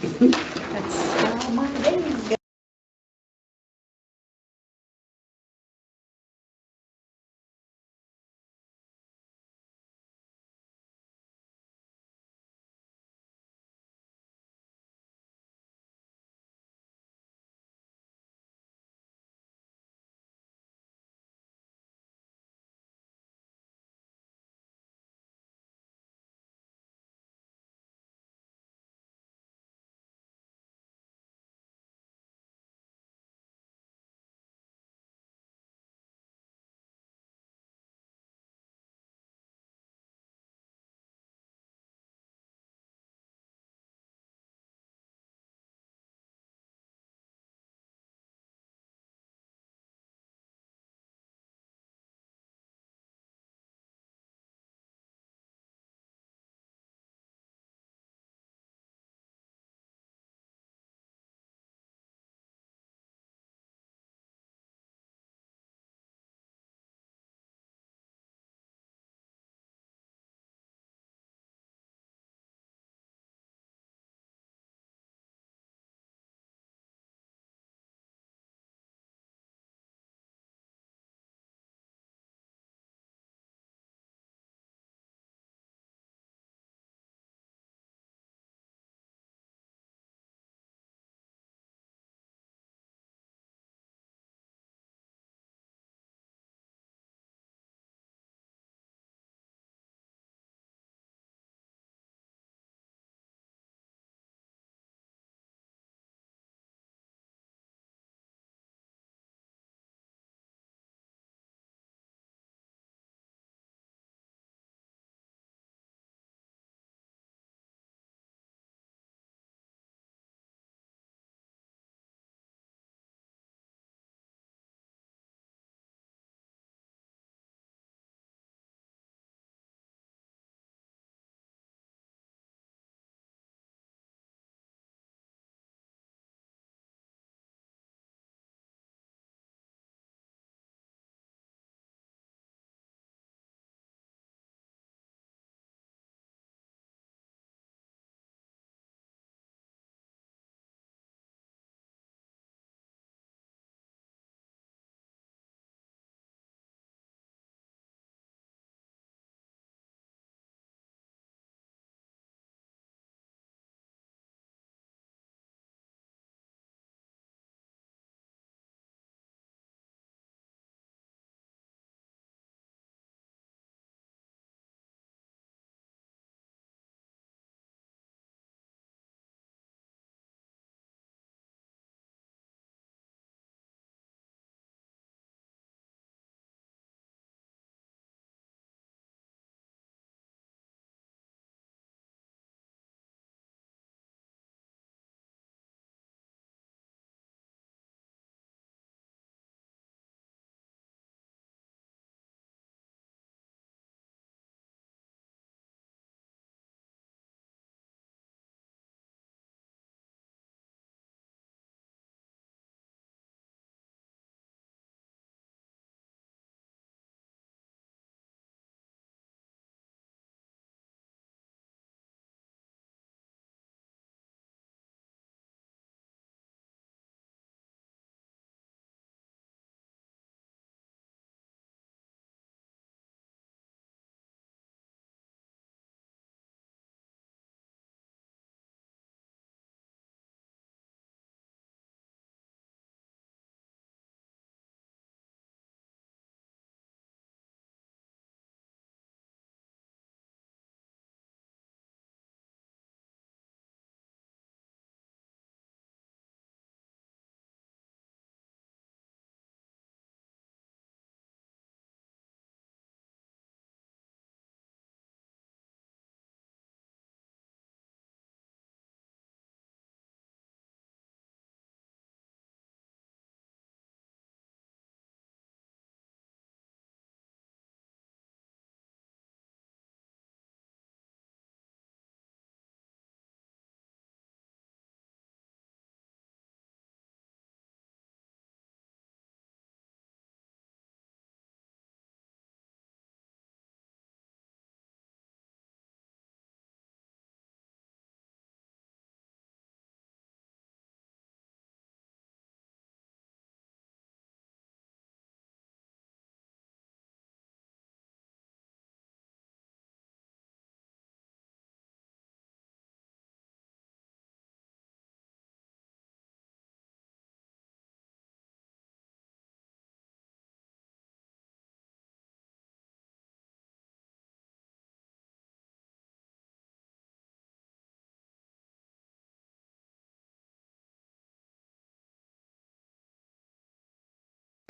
That's how my days go.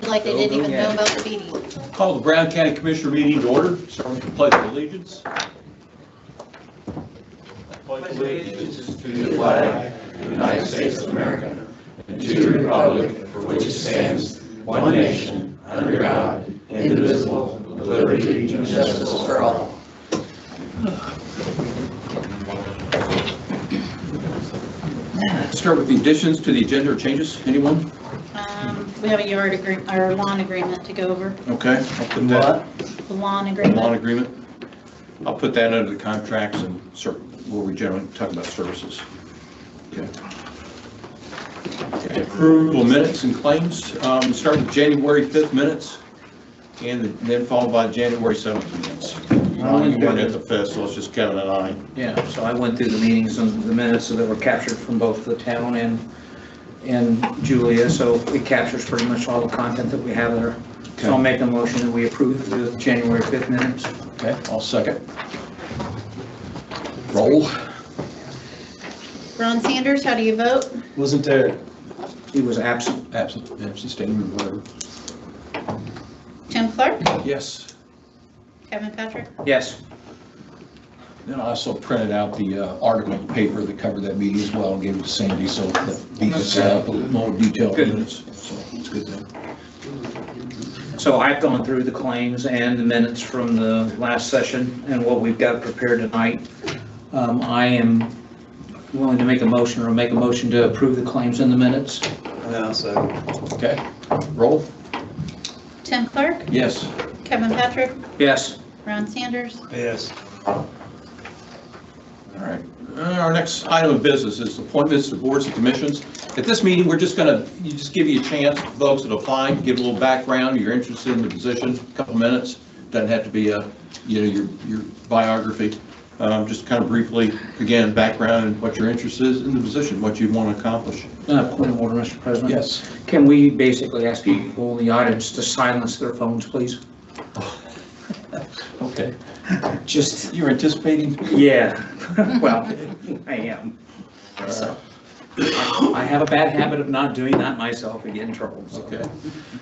like they didn't even know about the meeting. Call the Brown County Commissioner meeting to order. Start with the Pledge of Allegiance. Pledge allegiance to the flag of the United States of America and to the republic for which it stands, one nation, under God, indivisible, with liberty and justice for all. Start with the additions to the agenda or changes. Anyone? We have a yard agreement, or lawn agreement to go over. Okay, I'll put that. The lawn Lawn agreement. agreement. I'll put that under the contracts and where we generally talk about services. Okay. Okay, approval of minutes and claims. Start with January 5th minutes and then followed by January 7th minutes. You weren't at the 5th, so it's just Kevin and I. Yeah, so I went through the meetings and the minutes that were captured from both the town and Julia, so it captures pretty much all the content that we have there. So I'll make a motion that we approve the January 5th minutes. Okay, I'll second. Roll. Ron Sanders, how do you vote? Wasn't there? He was absent. Absent, abstaining, whatever. Tim Clark? Yes. Kevin Patrick? Yes. Then I also printed out the article in the paper that covered that meeting as well and gave it to Sandy, so that beat us out a little more detailed Good. minutes. So it's good then. So I've gone through the claims and the minutes from the last session and what we've got prepared tonight. I am willing to make a motion to approve the claims and the minutes. No, so. Okay, roll. Tim Clark? Yes. Kevin Patrick? Yes. Ron Sanders? Yes. All right. Our next item of business is appointments to boards and commissions. At this meeting, we're just going to give you a chance, folks that apply, give a little background. You're interested in the position, a couple minutes. Doesn't have to be your biography. Just kind of briefly, again, background and what your interest is in the position, what you want to accomplish. Point of order, Mr. President. Yes. Can we basically ask people in the audience to silence their phones, please? Okay. Just, You're anticipating? yeah, well, I am. So, I have a bad habit of not doing that myself and get in trouble. So. Okay.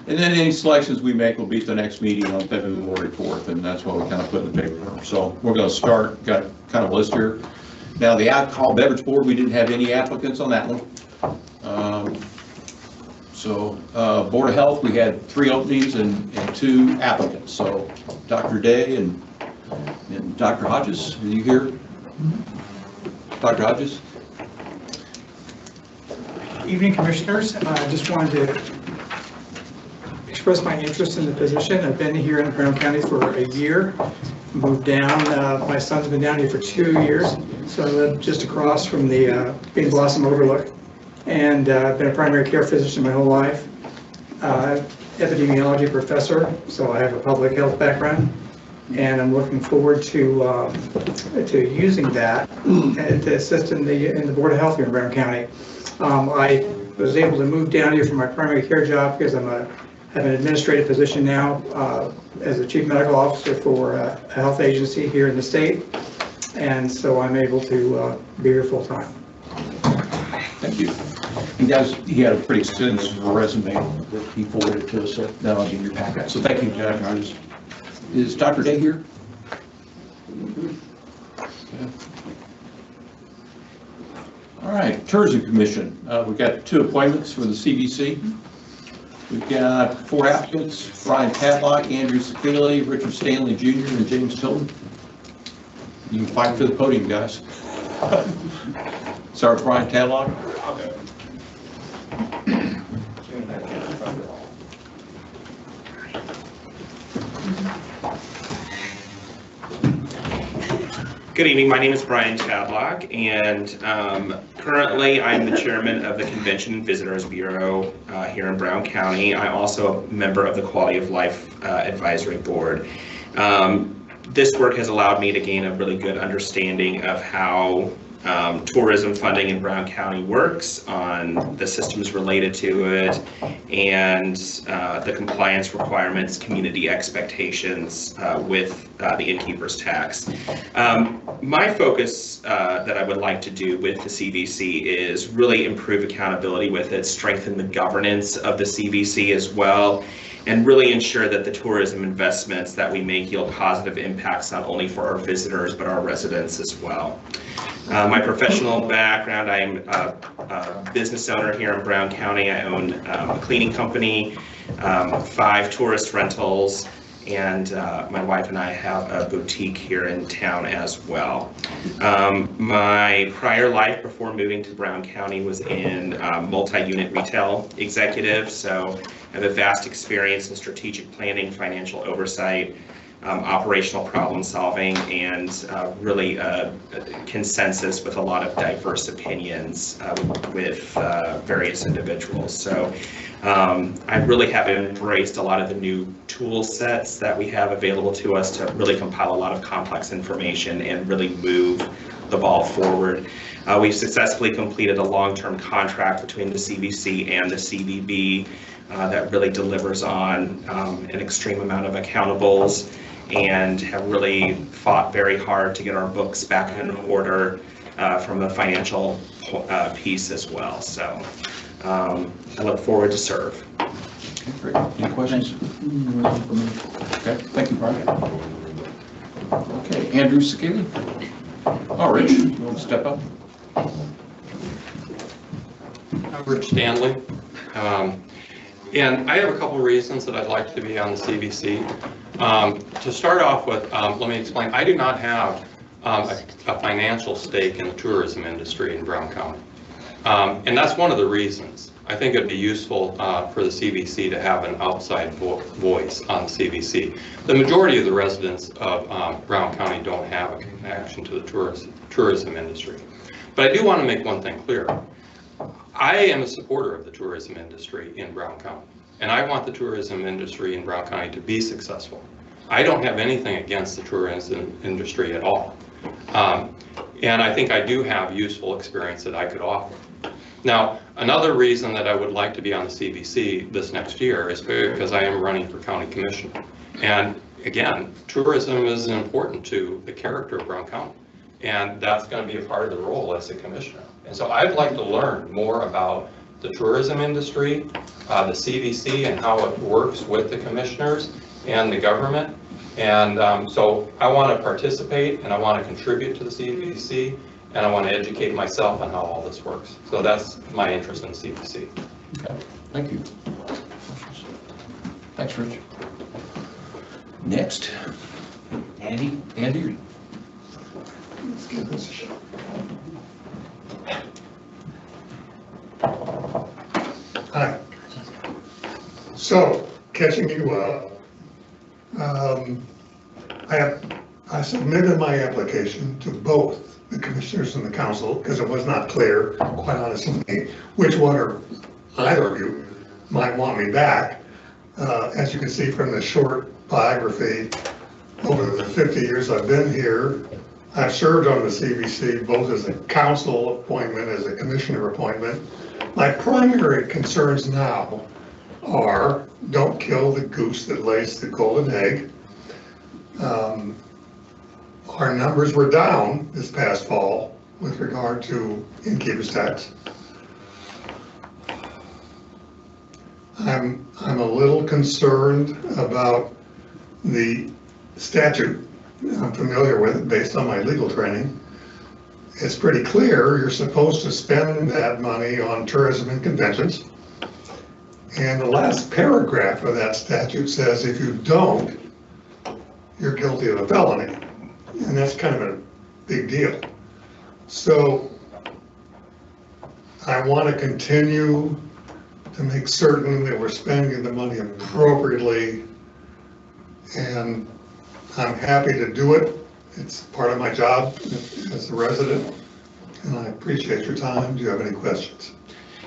And then any selections we make will be at the next meeting on February 4th, and that's what we kind of put in the paper. So we're going to start, got kind of a list here. Now, the alcohol beverage board, we didn't have any applicants on that one. Board of Health, we had 3 openings and 2 applicants. So Dr. Day and Dr. Hodges, are you here? Dr. Hodges? Evening, Commissioners. I just wanted to express my interest in the position. I've been here in Brown County for a year. Moved down. My son's been down here for 2 years, so I live just across from the Big Blossom Overlook. And I've been a primary care physician my whole life. Epidemiology professor, so I have a public health background. And I'm looking forward to using that to assist in the Board of Health here in Brown County. I was able to move down here for my primary care job because have an administrative position now as the chief medical officer for a health agency here in the state, and so I'm able to be here full time. Thank you. He had a pretty extensive resume that he forwarded to us, so that'll be in your packet. So thank you, Dr. Hodges. Is Dr. Day here? All right, Tourism Commission. We've got 2 appointments for the CBC. We've got 4 applicants: Brian Tadlock, Andrew Sekeli, Richard Stanley Jr., and James Tilton. You can fight for the podium, guys. Start with Brian Tadlock. Good evening, my name is Brian Tadlock, and currently I'm the chairman of the Convention and Visitors Bureau here in Brown County. I'm also a member of the Quality of Life Advisory Board. This work has allowed me to gain a really good understanding of how tourism funding in Brown County works, on the systems related to it, and the compliance requirements, community expectations with the innkeeper's tax. My focus that I would like to do with the CVC is really improve accountability with it, strengthen the governance of the CVC as well, and really ensure that the tourism investments that we make yield positive impacts not only for our visitors, but our residents as well. My professional background, I'm a business owner here in Brown County. I own a cleaning company, 5 tourist rentals, and my wife and I have a boutique here in town as well. My prior life before moving to Brown County was in multi-unit retail executive, so I have a vast experience in strategic planning, financial oversight, operational problem solving, and really a consensus with a lot of diverse opinions with various individuals. So I really have embraced a lot of the new tool sets that we have available to us to really compile a lot of complex information and really move the ball forward. We've successfully completed a long-term contract between the CVC and the CVB that really delivers on an extreme amount of accountables, and have really fought very hard to get our books back in order from the financial piece as well. So I look forward to serve. Okay, great. Any questions? Okay, thank you, Brian. Okay, Andrew Sekeli. Oh, Rich, you want to step up? I'm Rich Stanley, and I have a couple reasons that I'd like to be on the CVC. To start off with, let me explain. I do not have a financial stake in the tourism industry in Brown County, and that's one of the reasons. I think it'd be useful for the CVC to have an outside voice on the CVC. The majority of the residents of Brown County don't have a connection to the tourism industry. But I do want to make one thing clear. I am a supporter of the tourism industry in Brown County, and I want the tourism industry in Brown County to be successful. I don't have anything against the tourism industry at all. And I think I do have useful experience that I could offer. Now, another reason that I would like to be on the CVC this next year is because I am running for county commissioner. And again, tourism is important to the character of Brown County, and that's going to be a part of the role as a commissioner. And so I'd like to learn more about the tourism industry, the CVC, and how it works with the commissioners and the government. And so I want to participate, and I want to contribute to the CVC, and I want to educate myself on how all this works. So that's my interest in CVC. Okay, thank you. Thanks, Rich. Next, Andy. Andy. Let's give this a shot. Hi. So, catching you up, I submitted my application to both the commissioners and the council because it was not clear, quite honestly, which one or either of you might want me back. As you can see from the short biography, over the 50 years I've been here, I've served on the CVC both as a council appointment, as a commissioner appointment. My primary concerns now are don't kill the goose that lays the golden egg. Our numbers were down this past fall with regard to innkeeper's tax. I'm a little concerned about the statute. I'm familiar with it based on my legal training. It's pretty clear you're supposed to spend that money on tourism and conventions. And the last paragraph of that statute says if you don't, you're guilty of a felony. And that's kind of a big deal. So I want to continue to make certain that we're spending the money appropriately, and I'm happy to do it. It's part of my job as a resident, and I appreciate your time. Do you have any questions?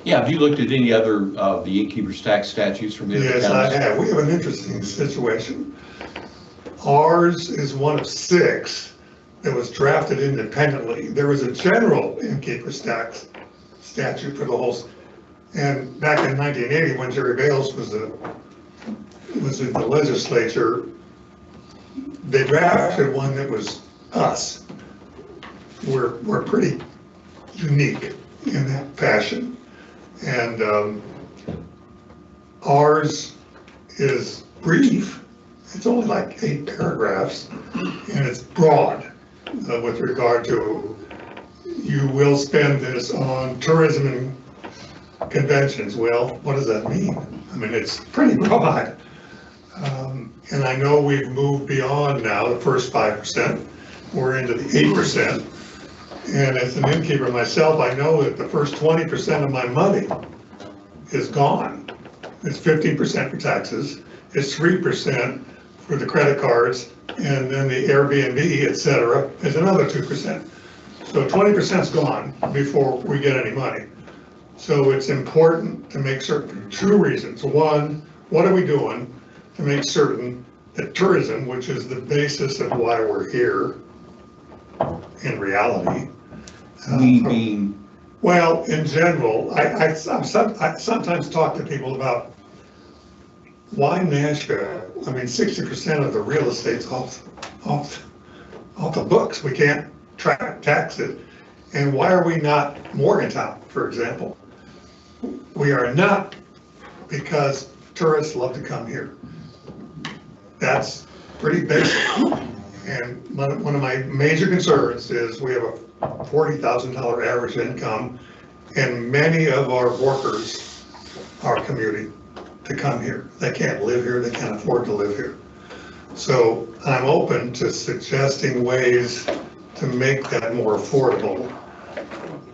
Yeah, have you looked at any other of the innkeeper's tax statutes from the other Yes, counties? I have. We have an interesting situation. Ours is one of 6 that was drafted independently. There was a general innkeeper's tax statute for the whole, and back in 1980, when Jerry Bales was in the legislature, they drafted one that was us. We're pretty unique in that fashion. And ours is brief. It's only like 8 paragraphs, and it's broad with regard to, you will spend this on tourism and conventions. Well, what does that mean? I mean, it's pretty broad. And I know we've moved beyond now the first 5%. We're into the 8%. And as an innkeeper myself, I know that the first 20% of my money is gone. It's 15% for taxes, it's 3% for the credit cards, and then the Airbnb, et cetera, is another 2%. So 20% is gone before we get any money. So it's important to make certain, 2 reasons. One, what are we doing to make certain that tourism, which is the basis of why we're here, in reality. We being, Well, in general, I sometimes talk to people about why Nashville. I mean, 60% of the real estate's off the books. We can't tax it. And why are we not Morgantown, for example? We are not, because tourists love to come here. That's pretty basic. And one of my major concerns is we have a $40,000 average income, and many of our workers are commuting to come here. They can't live here, they can't afford to live here. So I'm open to suggesting ways to make that more affordable,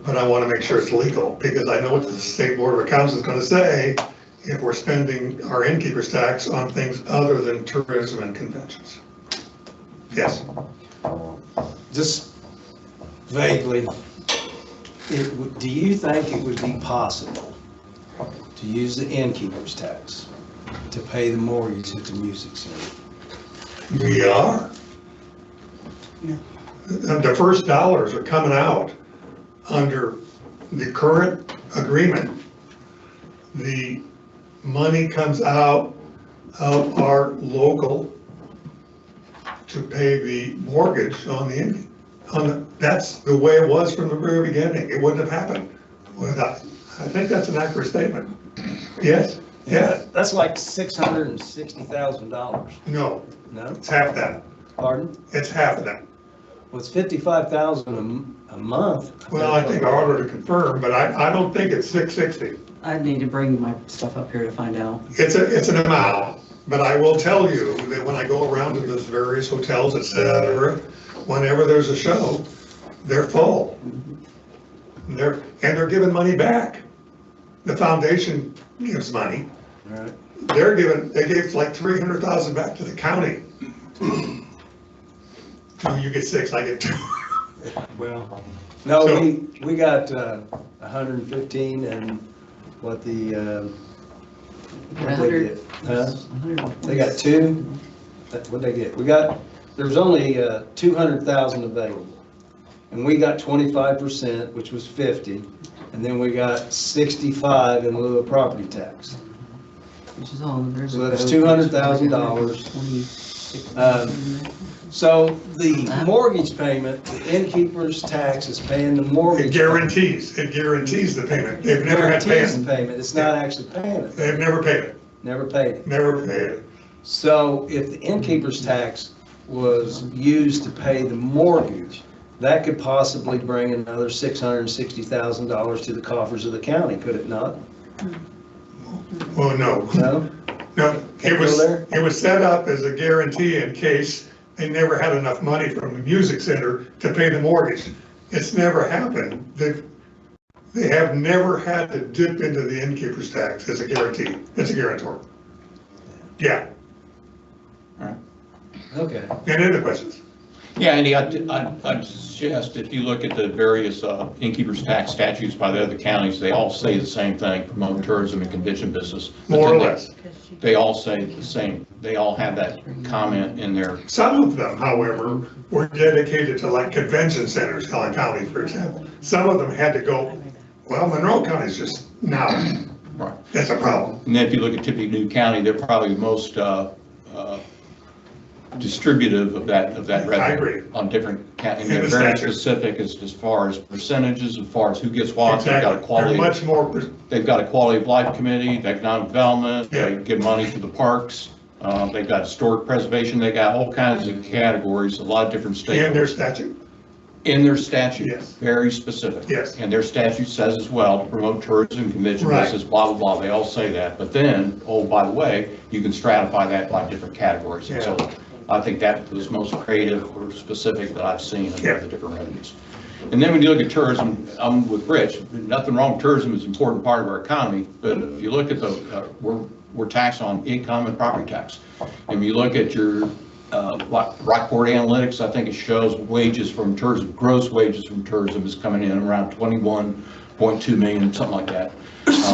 but I want to make sure it's legal, because I know what the State Board of Accounts is going to say if we're spending our innkeeper's tax on things other than tourism and conventions. Yes. Just vaguely, do you think it would be possible to use the innkeeper's tax to pay the mortgage at the music center? We are. The first dollars are coming out under the current agreement. The money comes out of our local to pay the mortgage on the Indian. That's the way it was from the very beginning. It wouldn't have happened without. I think that's an accurate statement. Yes? Yeah. That's like $660,000. No, No? it's half that. Pardon? It's half of that. Well, it's $55,000 a month. Well, I think I ordered to confirm, but I don't think it's 660. I'd need to bring my stuff up here to find out. It's an amount, but I will tell you that when I go around to those various hotels, et cetera, whenever there's a show, they're full. They're giving money back. The foundation gives money. Right. They gave like 300,000 back to the county. You get 6, I get 2. Well, no, So- we got 115 and what the, what they get? Huh? They got 2? What'd they get? There's only 200,000 available. And we got 25%, which was 50. And then we got 65 in lieu of property tax. Which is all, there's. So that's $200,000. So the mortgage payment, the innkeeper's tax is paying the mortgage. It guarantees the payment. They've never had Guarantees the payment. payment, it's not actually paying it, They've never paid it, never paid it. never paid it. So if the innkeeper's tax was used to pay the mortgage, that could possibly bring another $660,000 to the coffers of the county, could it not? Well, no. No? No, Can't go there? it was set up as a guarantee in case they never had enough money from the music center to pay the mortgage. It's never happened. They have never had to dip into the innkeeper's tax as a guarantee. It's a guarantor. Yeah. Okay. Any other questions? yeah, Andy, I'd suggest if you look at the various innkeeper's tax statutes by the other counties, they all say the same thing, promote tourism and convention business. But More or then less. They all say the same, they all have that comment in there. Some of them, however, were dedicated to like convention centers, Collin County, for example. Some of them had to go, well, Monroe County's just now. Right. That's a problem. And then if you look at Tippecanoe County, they're probably the most distributive of that revenue. I agree. On different, and In they're the very statute. specific as far as percentages, as far as who gets what. They've got a Exactly. quality. They're much more, They've got a quality of life committee, economic development, Yeah. they give money to the parks, they've got historic preservation, they got all kinds of categories, a lot of different and their stakeholders. statute. In their statute, Yes. very specific. Yes. And their statute says as well, to promote tourism, convention Right. business, blah, blah, blah, they all say that. But then, oh, by the way, you can stratify that by different categories. And so I think that was most creative or specific that I've seen in Yeah. the different revenues. And then when you look at tourism, I'm with Rich, nothing wrong with tourism, it's an important part of our economy, but if you look at the, we're taxed on income and property tax. And you look at your, Rockport Analytics, I think it shows wages from tourism, gross wages from tourism is coming in around 21.2 million, something like that.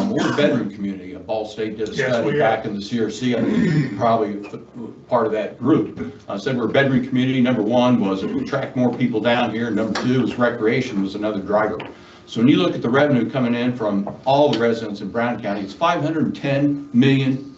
We're a bedroom community. Ball State did a Yes, study we back are. in the CRC, I think probably part of that group. I said we're a bedroom community. Number one was it would attract more people down here. Number two was recreation was another driver. So when you look at the revenue coming in from all the residents in Brown County, it's $510 million.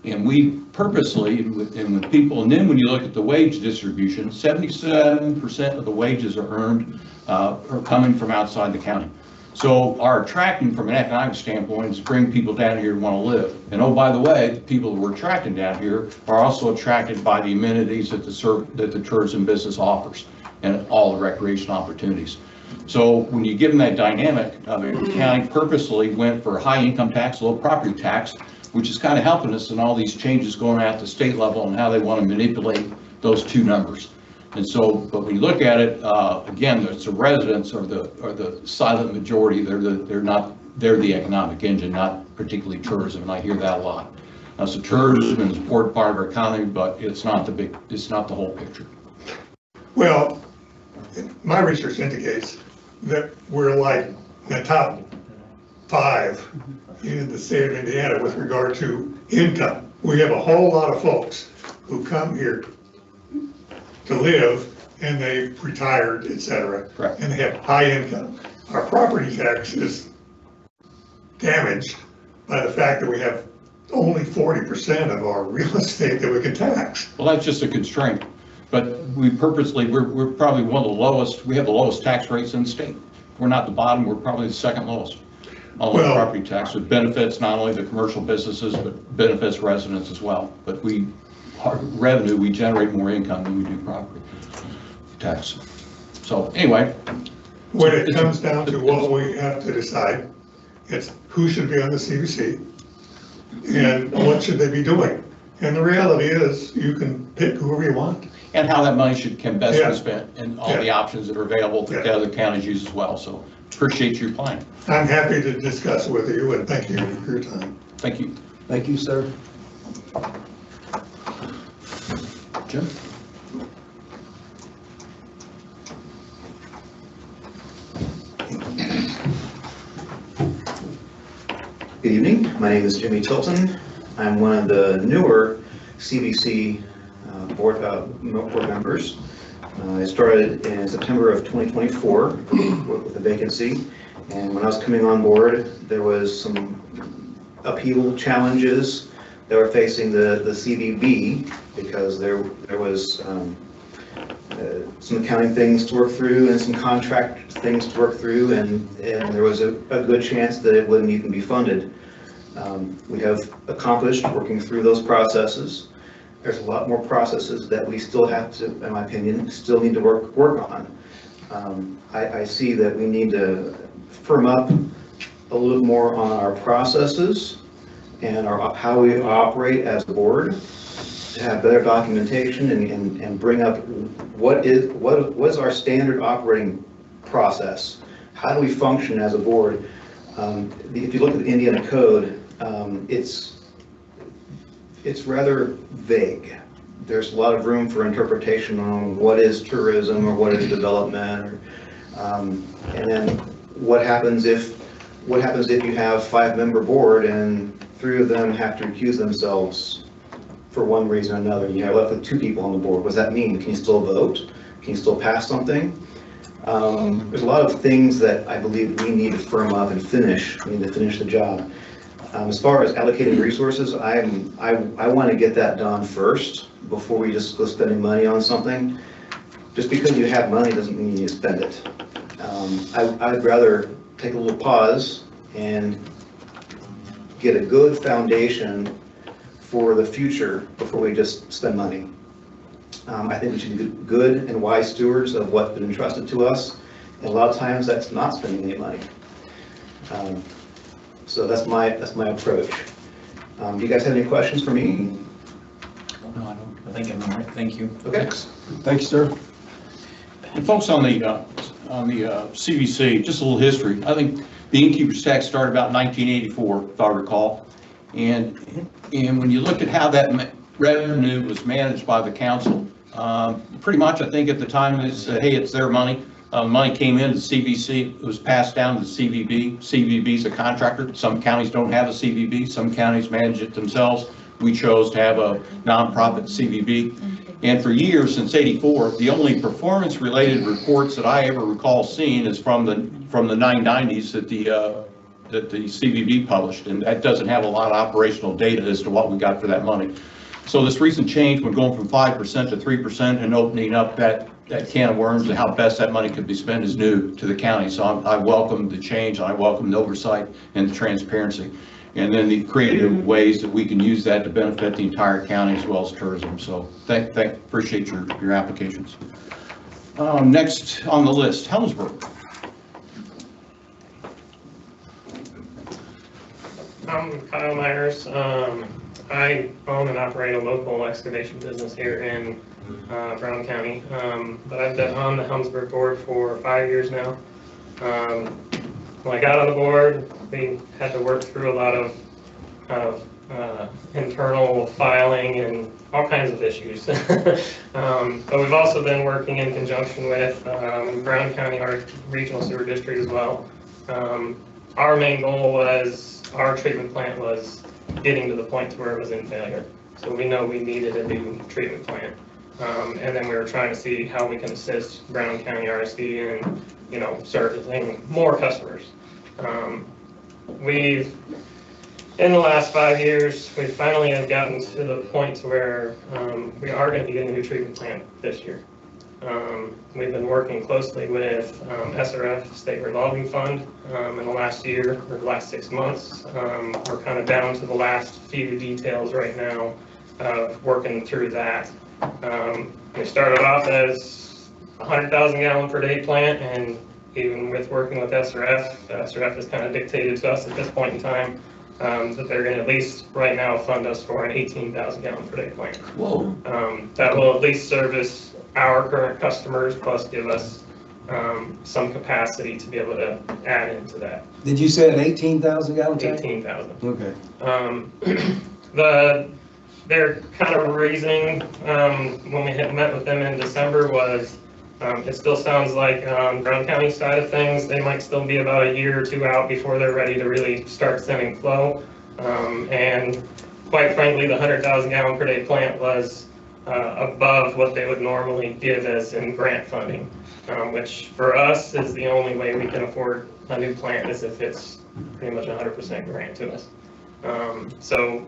And we purposely, and with people, and then when you look at the wage distribution, 77% of the wages are earned, are coming from outside the county. So our attracting from an economic standpoint is bring people down here who want to live. And oh, by the way, the people that we're attracting down here are also attracted by the amenities that the tourism business offers and all the recreation opportunities. So when you give them that dynamic, the county purposely went for high income tax, low property tax, which is kind of helping us in all these changes going out at the state level and how they want to manipulate those two numbers. And so, but when you look at it, again, it's the residents are the silent majority. They're the economic engine, not particularly tourism, and I hear that a lot. So tourism is an important part of our economy, but it's not the whole picture. Well, my research indicates that we're like the top 5 in the state of Indiana with regard to income. We have a whole lot of folks who come here to live and they've retired, et cetera. Correct. And they have high income. Our property tax is damaged by the fact that we have only 40% of our real estate that we can tax. Well, that's just a constraint, but we purposely, we're probably one of the lowest, we have the lowest tax rates in the state. We're not the bottom, we're probably the second lowest on the Well- property tax. It benefits not only the commercial businesses, but benefits residents as well. But our revenue, we generate more income than we do property tax. So anyway. When it comes down to what we have to decide, it's who should be on the CBC and what should they be doing. And the reality is, you can pick whoever you want. And how that money can best Yeah. be spent and all the Yeah. options that are available that the Yeah. other counties use as well. So appreciate your plan. I'm happy to discuss with you, and thank you for your time. Thank you. Thank you, sir. Jim? Good evening, my name is Jimmy Tilton. I'm one of the newer CBC board members. I started in September of 2024 with a vacancy, and when I was coming on board, there was some upheaval challenges that were facing the CBB because there was some accounting things to work through and some contract things to work through, and there was a good chance that it wouldn't even be funded. We have accomplished working through those processes. There's a lot more processes that we still have to, in my opinion, still need to work on. I see that we need to firm up a little more on our processes and how we operate as a board, to have better documentation and bring up what is our standard operating process? How do we function as a board? If you look at the Indiana Code, it's rather vague. There's a lot of room for interpretation on what is tourism or what is development, and then what happens if you have 5-member board and 3 of them have to recuse themselves for one reason or another. You have left with 2 people on the board. What does that mean? Can you still vote? Can you still pass something? There's a lot of things that I believe we need to firm up and finish. We need to finish the job. As far as allocating resources, I want to get that done first before we just go spending money on something. Just because you have money doesn't mean you spend it. I'd rather take a little pause and get a good foundation for the future before we just spend money. I think we should be good and wise stewards of what's been entrusted to us, and a lot of times that's not spending any money. So that's my approach. Do you guys have any questions for me? No, I don't, I think I'm all right, thank you. Okay. Thank you, sir. And folks, on the CVC, just a little history. I think the innkeeper's tax started about 1984, if I recall. And when you look at how that revenue was managed by the council, pretty much I think at the time it's, hey, it's their money. Money came in to CVC, it was passed down to CVB. CVB's a contractor. Some counties don't have a CVB, some counties manage it themselves. We chose to have a nonprofit CVB. And for years, since '84, the only performance-related reports that I ever recall seeing is from the 990s that the CVB published, and that doesn't have a lot of operational data as to what we got for that money. So this recent change, when going from 5% to 3% and opening up that can of worms and how best that money could be spent is new to the county. So I welcome the change, and I welcome the oversight and the transparency. And then the creative ways that we can use that to benefit the entire county as well as tourism. So appreciate your applications. Next on the list, Helmsburg. I'm Kyle Myers. I own and operate a local excavation business here in Brown County, but I've been on the Helmsburg board for 5 years now. When I got on the board, we had to work through a lot of internal filing and all kinds of issues. But we've also been working in conjunction with Brown County, our regional sewer district as well. Our main goal was, our treatment plant was getting to the point to where it was in failure. So we know we needed a new treatment plant. And then we were trying to see how we can assist Brown County RSD in, servicing more customers. In the last 5 years, we finally have gotten to the point where we are going to be getting a new treatment plant this year. We've been working closely with SRF, State Revolving Fund, in the last year, or the last 6 months. We're kind of down to the last few details right now of working through that. We started off as a 100,000 gallon per day plant, and even with working with SRF has kind of dictated to us at this point in time that they're going to at least right now fund us for an 18,000 gallon per day plant. Whoa. That will at least service our current customers, plus give us some capacity to be able to add into that. Did you say an 18,000 gallon tank? 18,000. Okay. Their kind of reasoning when we had met with them in December was it still sounds like Brown County side of things, they might still be about a year or two out before they're ready to really start sending flow. And quite frankly, the 100,000 gallon per day plant was above what they would normally give as in grant funding, which for us is the only way we can afford a new plant is if it's pretty much 100% grant to us. So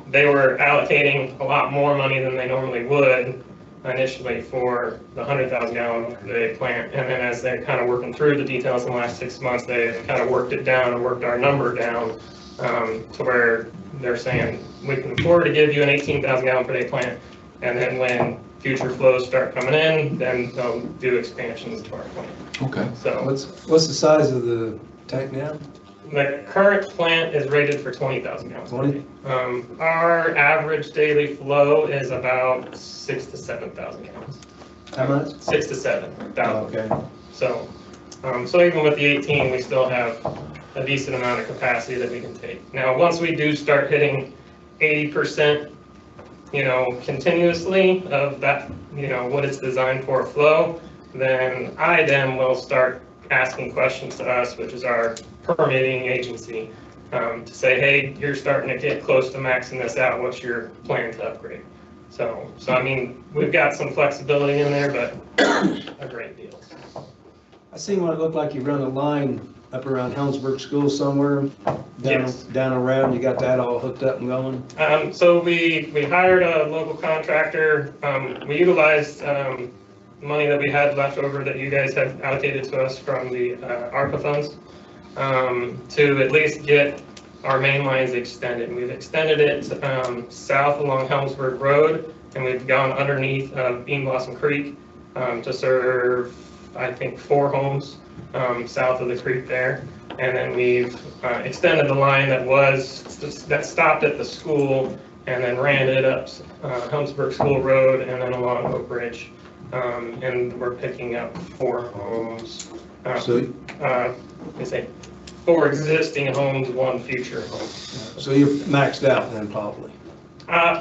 they were allocating a lot more money than they normally would initially for the 100,000 gallon per day plant, and then as they're kind of working through the details in the last 6 months, they've kind of worked it down and worked our number down to where they're saying we can afford to give you an 18,000 gallon per day plant, and then when future flows start coming in, then they'll do expansions to our plant. Okay. So What's the size of the tank now? the current plant is rated for 20,000 gallons per day. Our average daily flow is about 6,000 to 7,000 gallons. How much? 6,000 to 7,000. Okay. So, so even with the 18, we still have a decent amount of capacity that we can take. Now, once we do start hitting 80%, continuously of that, what it's designed for flow, then IDEM will start asking questions to us, which is our permitting agency, to say, hey, you're starting to get close to maxing this out. What's your plan to upgrade? So I mean, we've got some flexibility in there, but a great deal. I seen what it looked like you run a line up around Helensburgh School somewhere? Yes. Down around, you got that all hooked up and going? So we hired a local contractor. We utilized money that we had left over that you guys had allocated to us from the ARPA funds to at least get our main lines extended. We've extended it south along Helensburgh Road, and we've gone underneath Bean Blossom Creek to serve, I think, 4 homes south of the creek there. And then we've extended the line that stopped at the school and then ran it up Helensburgh School Road and then along Oak Ridge. And we're picking up 4 homes. They say 4 existing homes, 1 future home. So you're maxed out then probably?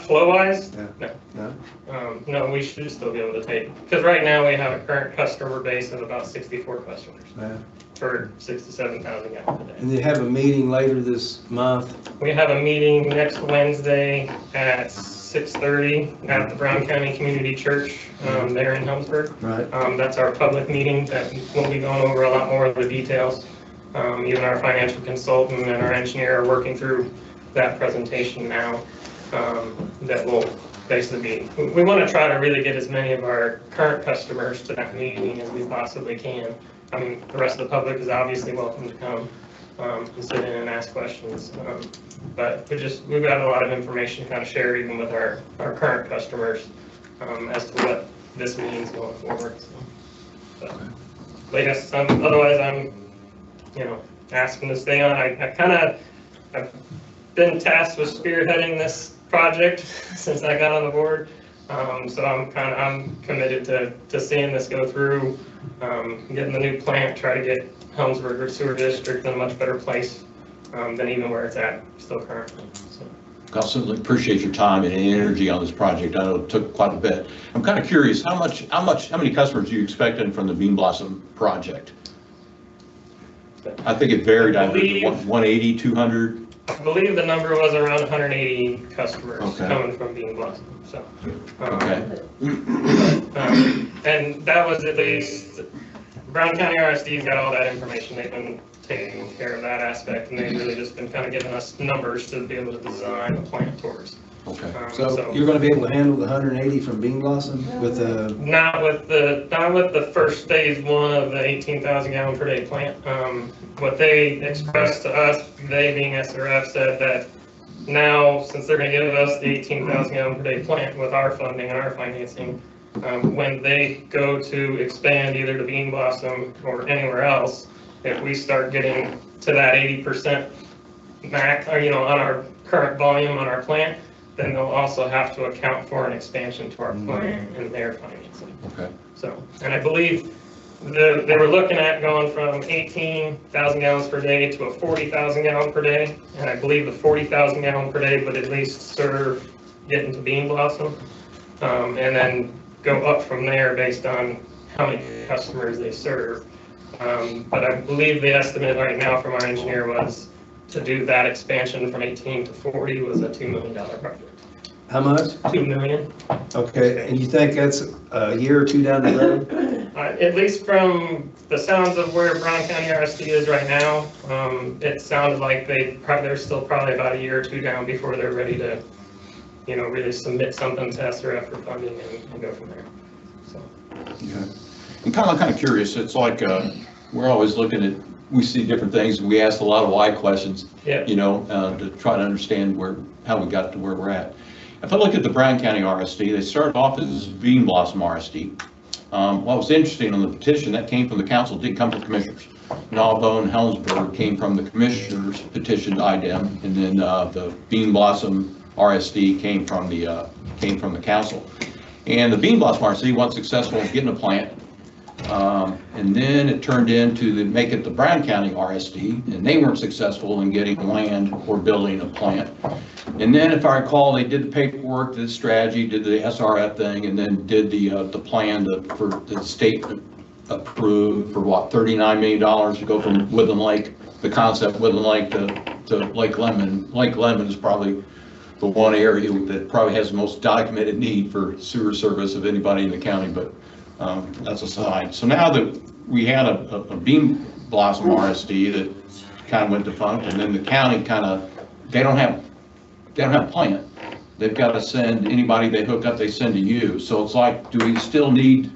Flow-wise? Yeah. No. No? No, we should still be able to take, because right now we have a current customer base of about 64 customers Yeah. for 6,000 to 7,000 gallons a day. And you have a meeting later this month? We have a meeting next Wednesday at 6:30 at the Brown County Community Church there in Helensburgh. Right. That's our public meeting that we'll be going over a lot more of the details. Even our financial consultant and our engineer are working through that presentation now. That will basically be, we want to try to really get as many of our current customers to that meeting as we possibly can. I mean, the rest of the public is obviously welcome to come and sit in and ask questions. But we've got a lot of information to kind of share even with our current customers as to what this means going forward. So, but yes, otherwise I'm, asking to stay on. I've been tasked with spearheading this project since I got on the board. So I'm committed to seeing this go through, getting the new plant, try to get Helensburgh Sewer District in a much better place than even where it's at still currently. So. I certainly appreciate your time and energy on this project. I know it took quite a bit. I'm kind of curious, how many customers do you expect in from the Bean Blossom project? I think it varied, I believe, 180, 200. I believe the number was around 180 customers coming from Bean Blossom. So, and that was at least, Brown County RSD's got all that information. They've been taking care of that aspect, and they've really just been kind of giving us numbers to be able to design the plant towards. Okay. So you're going to be able to handle the 180 from Bean Blossom with the? Not with the first phase 1 of the 18,000 gallon per day plant. What they expressed to us, they being SRF, said that now, since they're going to give us the 18,000 gallon per day plant with our funding and our financing, when they go to expand either to Bean Blossom or anywhere else, if we start getting to that 80% max, or on our current volume on our plant, then they'll also have to account for an expansion to our plant and their financing. Okay. So, and I believe they were looking at going from 18,000 gallons per day to a 40,000 gallon per day, and I believe the 40,000 gallon per day would at least serve getting to Bean Blossom, and then go up from there based on how many customers they serve. But I believe the estimate right now from our engineer was to do that expansion from 18 to 40 was a $2 million project. How much? $2 million. Okay, and you think that's a year or 2 down the road? At least from the sounds of where Brown County RSD is right now, it sounded like they're still probably about a year or 2 down before they're ready to, really submit something to SRF for funding and go from there. So. Okay. I'm kind of curious. It's like we're always looking at, we see different things. We ask a lot of why questions, yeah. To try to understand how we got to where we're at. If I look at the Brown County RSD, they started off as Bean Blossom RSD. What was interesting on the petition, that came from the council, didn't come from the commissioners. Nalbo and Helensburgh came from the commissioners petitioned IDEM, and then the Bean Blossom RSD came from the council. And the Bean Blossom RSD wasn't successful in getting a plant. And then it turned into make it the Brown County RSD, and they weren't successful in getting land or building a plant. And then, if I recall, they did the paperwork, did the strategy, did the SRF thing, and then did the plan for the state approved for what, $39 million to go from Woodland Lake, the concept Woodland Lake to Lake Lemon. Lake Lemon is probably the one area that probably has the most documented need for sewer service of anybody in the county, but that's aside. So now that we had a Bean Blossom RSD that kind of went defunct, and then the county kind of, they don't have a plant. They've got to send, anybody they hook up, they send to you. So it's like, do we still need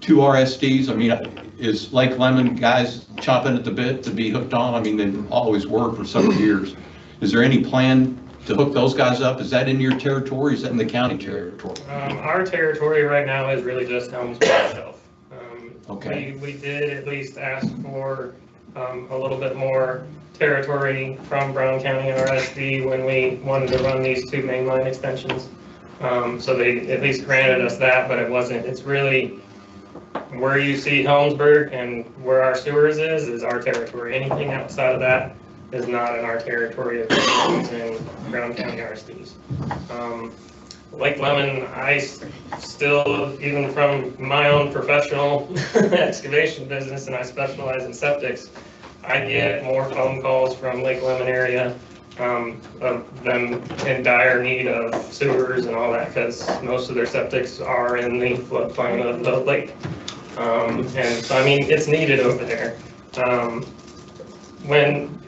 2 RSDs? I mean, is Lake Lemon guys chopping at the bit to be hooked on? I mean, they've always worked for several years. Is there any plan to hook those guys up? Is that in your territory? Is that in the county territory? Our territory right now is really just Helmsburg itself. Okay. We did at least ask for a little bit more territory from Brown County RSD when we wanted to run these 2 mainline extensions. So they at least granted us that, but it's really where you see Helmsburg and where our sewers is our territory. Anything outside of that is not in our territory of in Brown County RSDs. Lake Lemon, I still, even from my own professional excavation business, and I specialize in septics, I get more phone calls from Lake Lemon area of them in dire need of sewers and all that, because most of their septics are in the floodplain of the lake. And so, I mean, it's needed over there.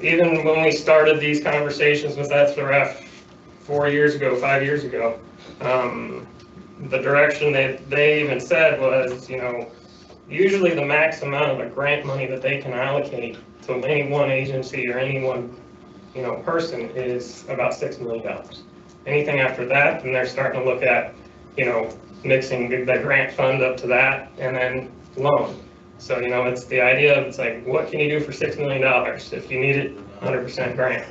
Even when we started these conversations with SRF 4 years ago, 5 years ago, the direction that they even said was, usually the max amount of the grant money that they can allocate to any one agency or any one, person is about $6 million. Anything after that, then they're starting to look at, mixing the grant fund up to that and then loan. So, it's the idea of, it's like, what can you do for $6 million if you need it 100% grant,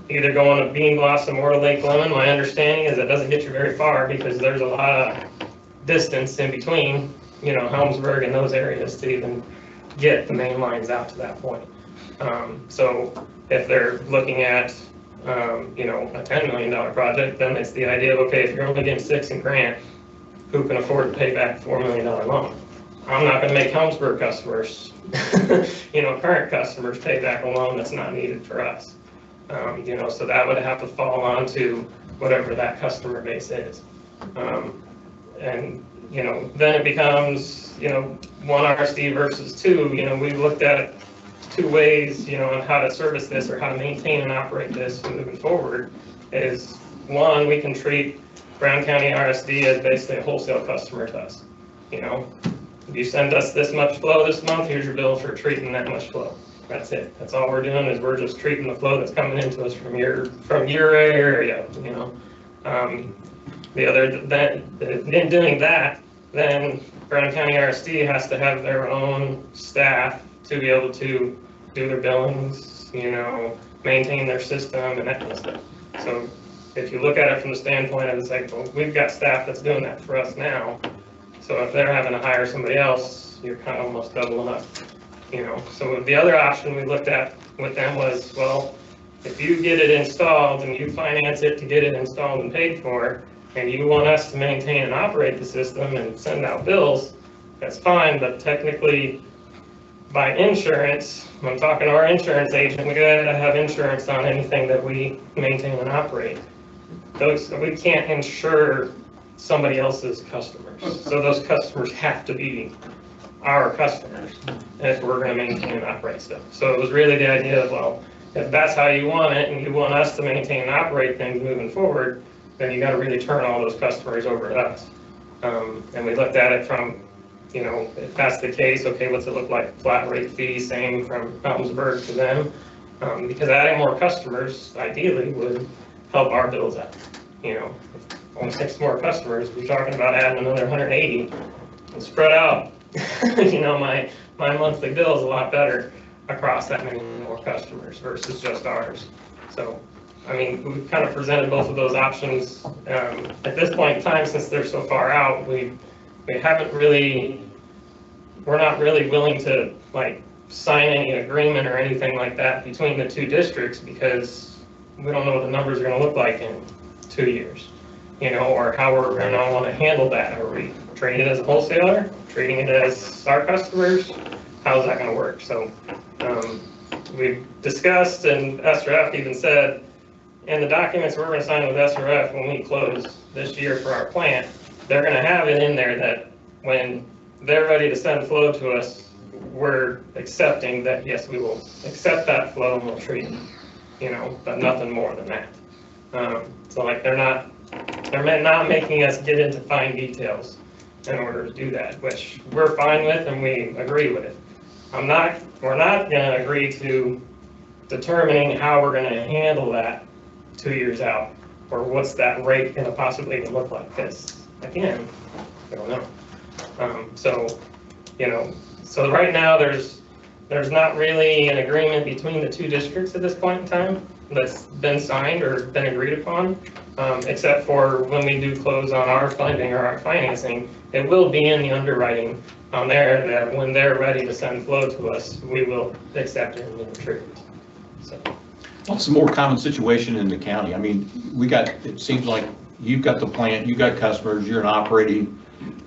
Either going to Bean Blossom or to Lake Lemon. My understanding is it doesn't get you very far because there's a lot of distance in between, Helmsburg and those areas to even get the main lines out to that point. So if they're looking at, a $10 million project, then it's the idea of, okay, if you're only getting 6 in grant, who can afford to pay back $4 million loan? I'm not going to make Helmsburg customers, current customers pay back a loan that's not needed for us. So that would have to fall onto whatever that customer base is. And, then it becomes, 1 RSD versus 2. We looked at 2 ways, on how to service this or how to maintain and operate this moving forward. Is 1, we can treat Brown County RSD as basically a wholesale customer to us. If you send us this much flow this month, here's your bill for treating that much flow. That's it. That's all we're doing, is we're just treating the flow that's coming into us from your area. The other, in doing that, then Brown County RSD has to have their own staff to be able to do their billings, maintain their system and that kind of stuff. So if you look at it from the standpoint of, it's like, well, we've got staff that's doing that for us now. So if they're having to hire somebody else, you're kind of almost doubling up. So the other option we looked at with them was, well, if you get it installed and you finance it to get it installed and paid for, and you want us to maintain and operate the system and send out bills, that's fine, but technically by insurance, when I'm talking to our insurance agent, we gotta have insurance on anything that we maintain and operate. We can't insure somebody else's customers. So those customers have to be our customers if we're going to maintain and operate stuff. So it was really the idea of, well, if that's how you want it and you want us to maintain and operate things moving forward, then you got to really turn all those customers over to us. And we looked at it from, if that's the case, okay, what's it look like? Flat rate fee, same from Helmsburg to them. Because adding more customers, ideally, would help our bills out. Only 6 more customers, we're talking about adding another 180 and spread out. My monthly bill is a lot better across that many more customers versus just ours. So, I mean, we've kind of presented both of those options. At this point in time, since they're so far out, we haven't really, we're not really willing to sign any agreement or anything like that between the 2 districts, because we don't know what the numbers are going to look like in 2 years, or how we're going to want to handle that. Are we treating it as a wholesaler, treating it as our customers? How's that going to work? So we've discussed, and SRF even said in the documents we're going to sign with SRF when we close this year for our plant, they're going to have it in there that when they're ready to send flow to us, we're accepting that, yes, we will accept that flow and we'll treat it, you know, but nothing more than that. So like they're not making us get into fine details in order to do that, which we're fine with and we agree with it. We're not gonna agree to determining how we're gonna handle that 2 years out, or what's that rate gonna possibly even look like, because again, I don't know. So, you know, so right now there's not really an agreement between the two districts at this point in time that's been signed or been agreed upon, except for when we do close on our funding or our financing, it will be in the underwriting on there that when they're ready to send flow to us, we will accept it and retrieve it. So. Well, it's a more common situation in the county. I mean, it seems like you've got the plant, you've got customers, you're an operating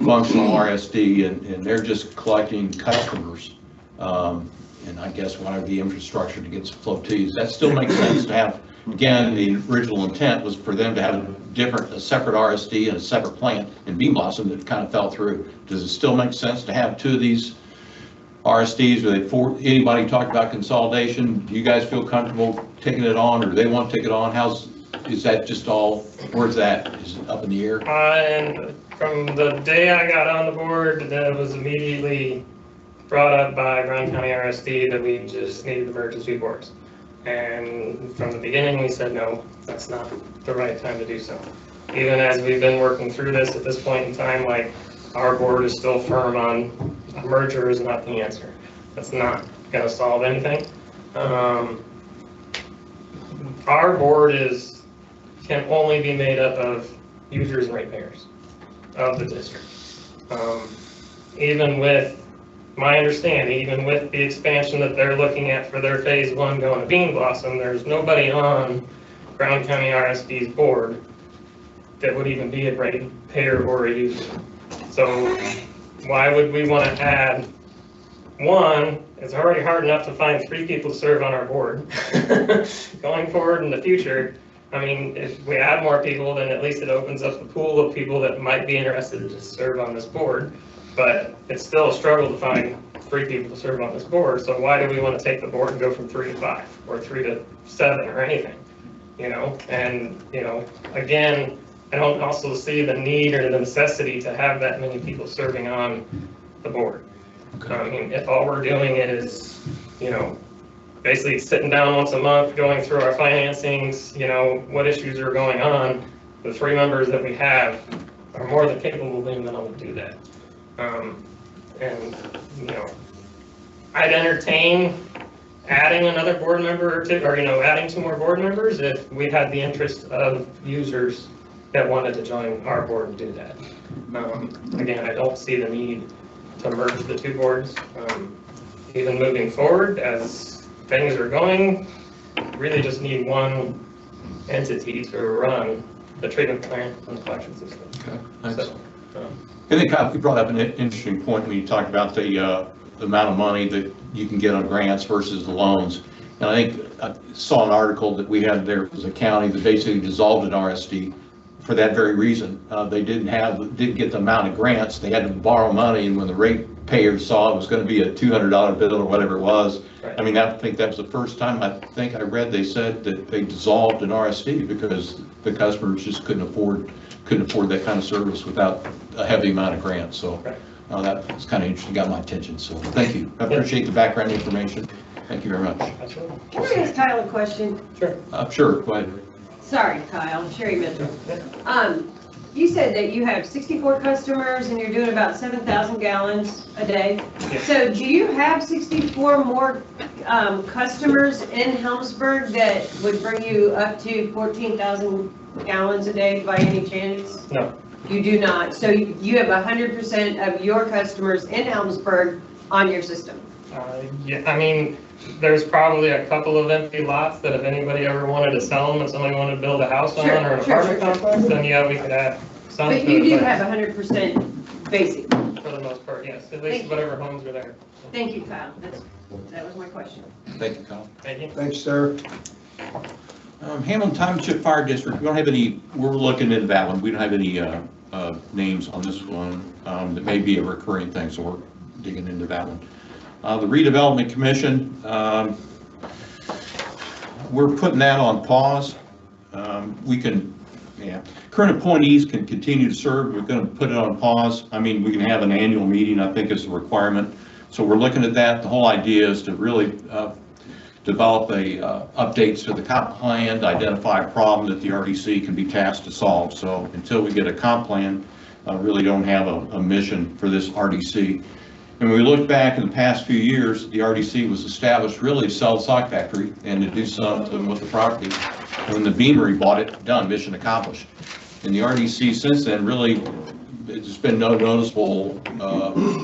functional RSD, and they're just collecting customers. And I guess whatever the infrastructure to get some flow to you. That still makes sense to have, again, the original intent was for them to have a separate RSD and a separate plant in Bean Blossom that kind of fell through. Does it still make sense to have two of these RSDs? Anybody talk about consolidation? Do you guys feel comfortable taking it on, or do they want to take it on? Is that just all, where's that? Is it up in the air? And from the day I got on the board, that was immediately brought up by Brown County RSD that we just needed emergency boards. And from the beginning, we said, no, that's not the right time to do so. Even as we've been working through this at this point in time, like our board is still firm on a merger is not the answer. That's not gonna solve anything. Our board can only be made up of users and ratepayers of the district. Even with my understanding, even with the expansion that they're looking at for their phase one going to Bean Blossom, there's nobody on Brown County RSD's board that would even be a ratepayer or a user. So why would we want to add one? It's already hard enough to find 3 people to serve on our board. Going forward in the future, I mean, if we add more people, then at least it opens up the pool of people that might be interested to serve on this board. But it's still a struggle to find 3 people to serve on this board. So why do we want to take the board and go from 3 to 5 or 3 to 7 or anything? You know, and you know, again, I don't also see the need or the necessity to have that many people serving on the board. Okay. I mean, if all we're doing is, you know, basically sitting down once a month, going through our financings, you know, what issues are going on, the 3 members that we have are more than capable of being able to do that. And, you know, I'd entertain adding another board member or 2, or, you know, adding 2 more board members if we had the interest of users that wanted to join our board and do that. Again, I don't see the need to merge the 2 boards. Even moving forward, as things are going, really just need one entity to run the treatment plant and the collection system. Okay, thanks. So, I think Kyle, you brought up an interesting point when you talked about the amount of money that you can get on grants versus the loans. And I think I saw an article that we had there was a county that basically dissolved an RSD for that very reason. They didn't get the amount of grants. They had to borrow money, and when the ratepayers saw it was going to be a $200 bill or whatever it was, right. I mean, I think that was the first time I think I read they said that they dissolved an RSD because the customers just couldn't afford that kind of service without a heavy amount of grants. So that was kind of interesting, got my attention. So thank you. I appreciate the background information. Thank you very much. Can I ask Kyle a question? Sure. Sure, go ahead. Sorry, Kyle, Sherry Mitchell. You said that you have 64 customers and you're doing about 7,000 gallons a day. Yes. So do you have 64 more customers in Helmsburg that would bring you up to 14,000 gallons a day by any chance? No. You do not. So you have 100% of your customers in Helmsburg on your system? Yeah, I mean, there's probably a couple of empty lots that if anybody ever wanted to sell them and somebody wanted to build a house on or an apartment complex, then yeah, we could add some. But you do have 100% basic? For the most part, yes. At least whatever homes are there. Thank you, Kyle. That was my question. Thank you, Kyle. Thank you. Thanks, sir. Hamilton Township Fire District, we don't have any, we're looking into that one. We don't have any names on this one that may be a recurring thing, so we're digging into that one. The redevelopment commission, we're putting that on pause. Current appointees can continue to serve. We're going to put it on pause. I mean, we can have an annual meeting, I think is a requirement. So we're looking at that. The whole idea is to really develop updates to the comp plan, to identify a problem that the RDC can be tasked to solve. So until we get a comp plan, really don't have a mission for this RDC. And when we look back in the past few years, the RDC was established really to sell the sock factory and to do something with the property. And when the Beamery bought it, done, mission accomplished. And the RDC since then really, there's been no noticeable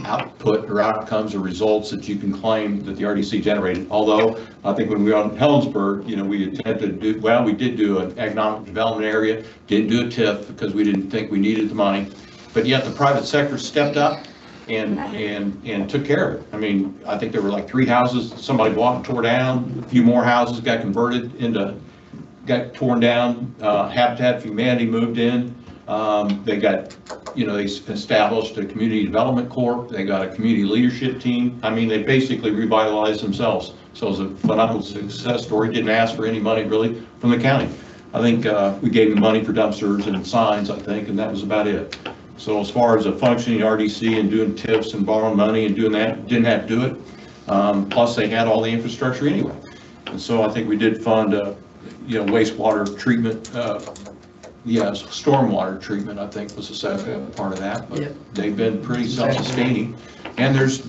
output or outcomes or results that you can claim that the RDC generated. Although I think when we were on Helensburgh, we attempted to do, well, we did do an economic development area, didn't do a TIF because we didn't think we needed the money. But yet the private sector stepped up and took care of it. I mean, I think there were like 3 houses somebody bought and tore down. A few more houses got converted got torn down. Habitat for Humanity moved in. They got, they established a community development corp. They got a community leadership team. I mean, they basically revitalized themselves. So it was a phenomenal success story. Didn't ask for any money really from the county. I think we gave them money for dumpsters and signs, I think, and that was about it. So as far as a functioning RDC and doing TIFs and borrowing money and doing that, didn't have to do it. Plus they had all the infrastructure anyway. And so I think we did fund, wastewater treatment, stormwater treatment, I think was a part of that. But they've been pretty self-sustaining. And there's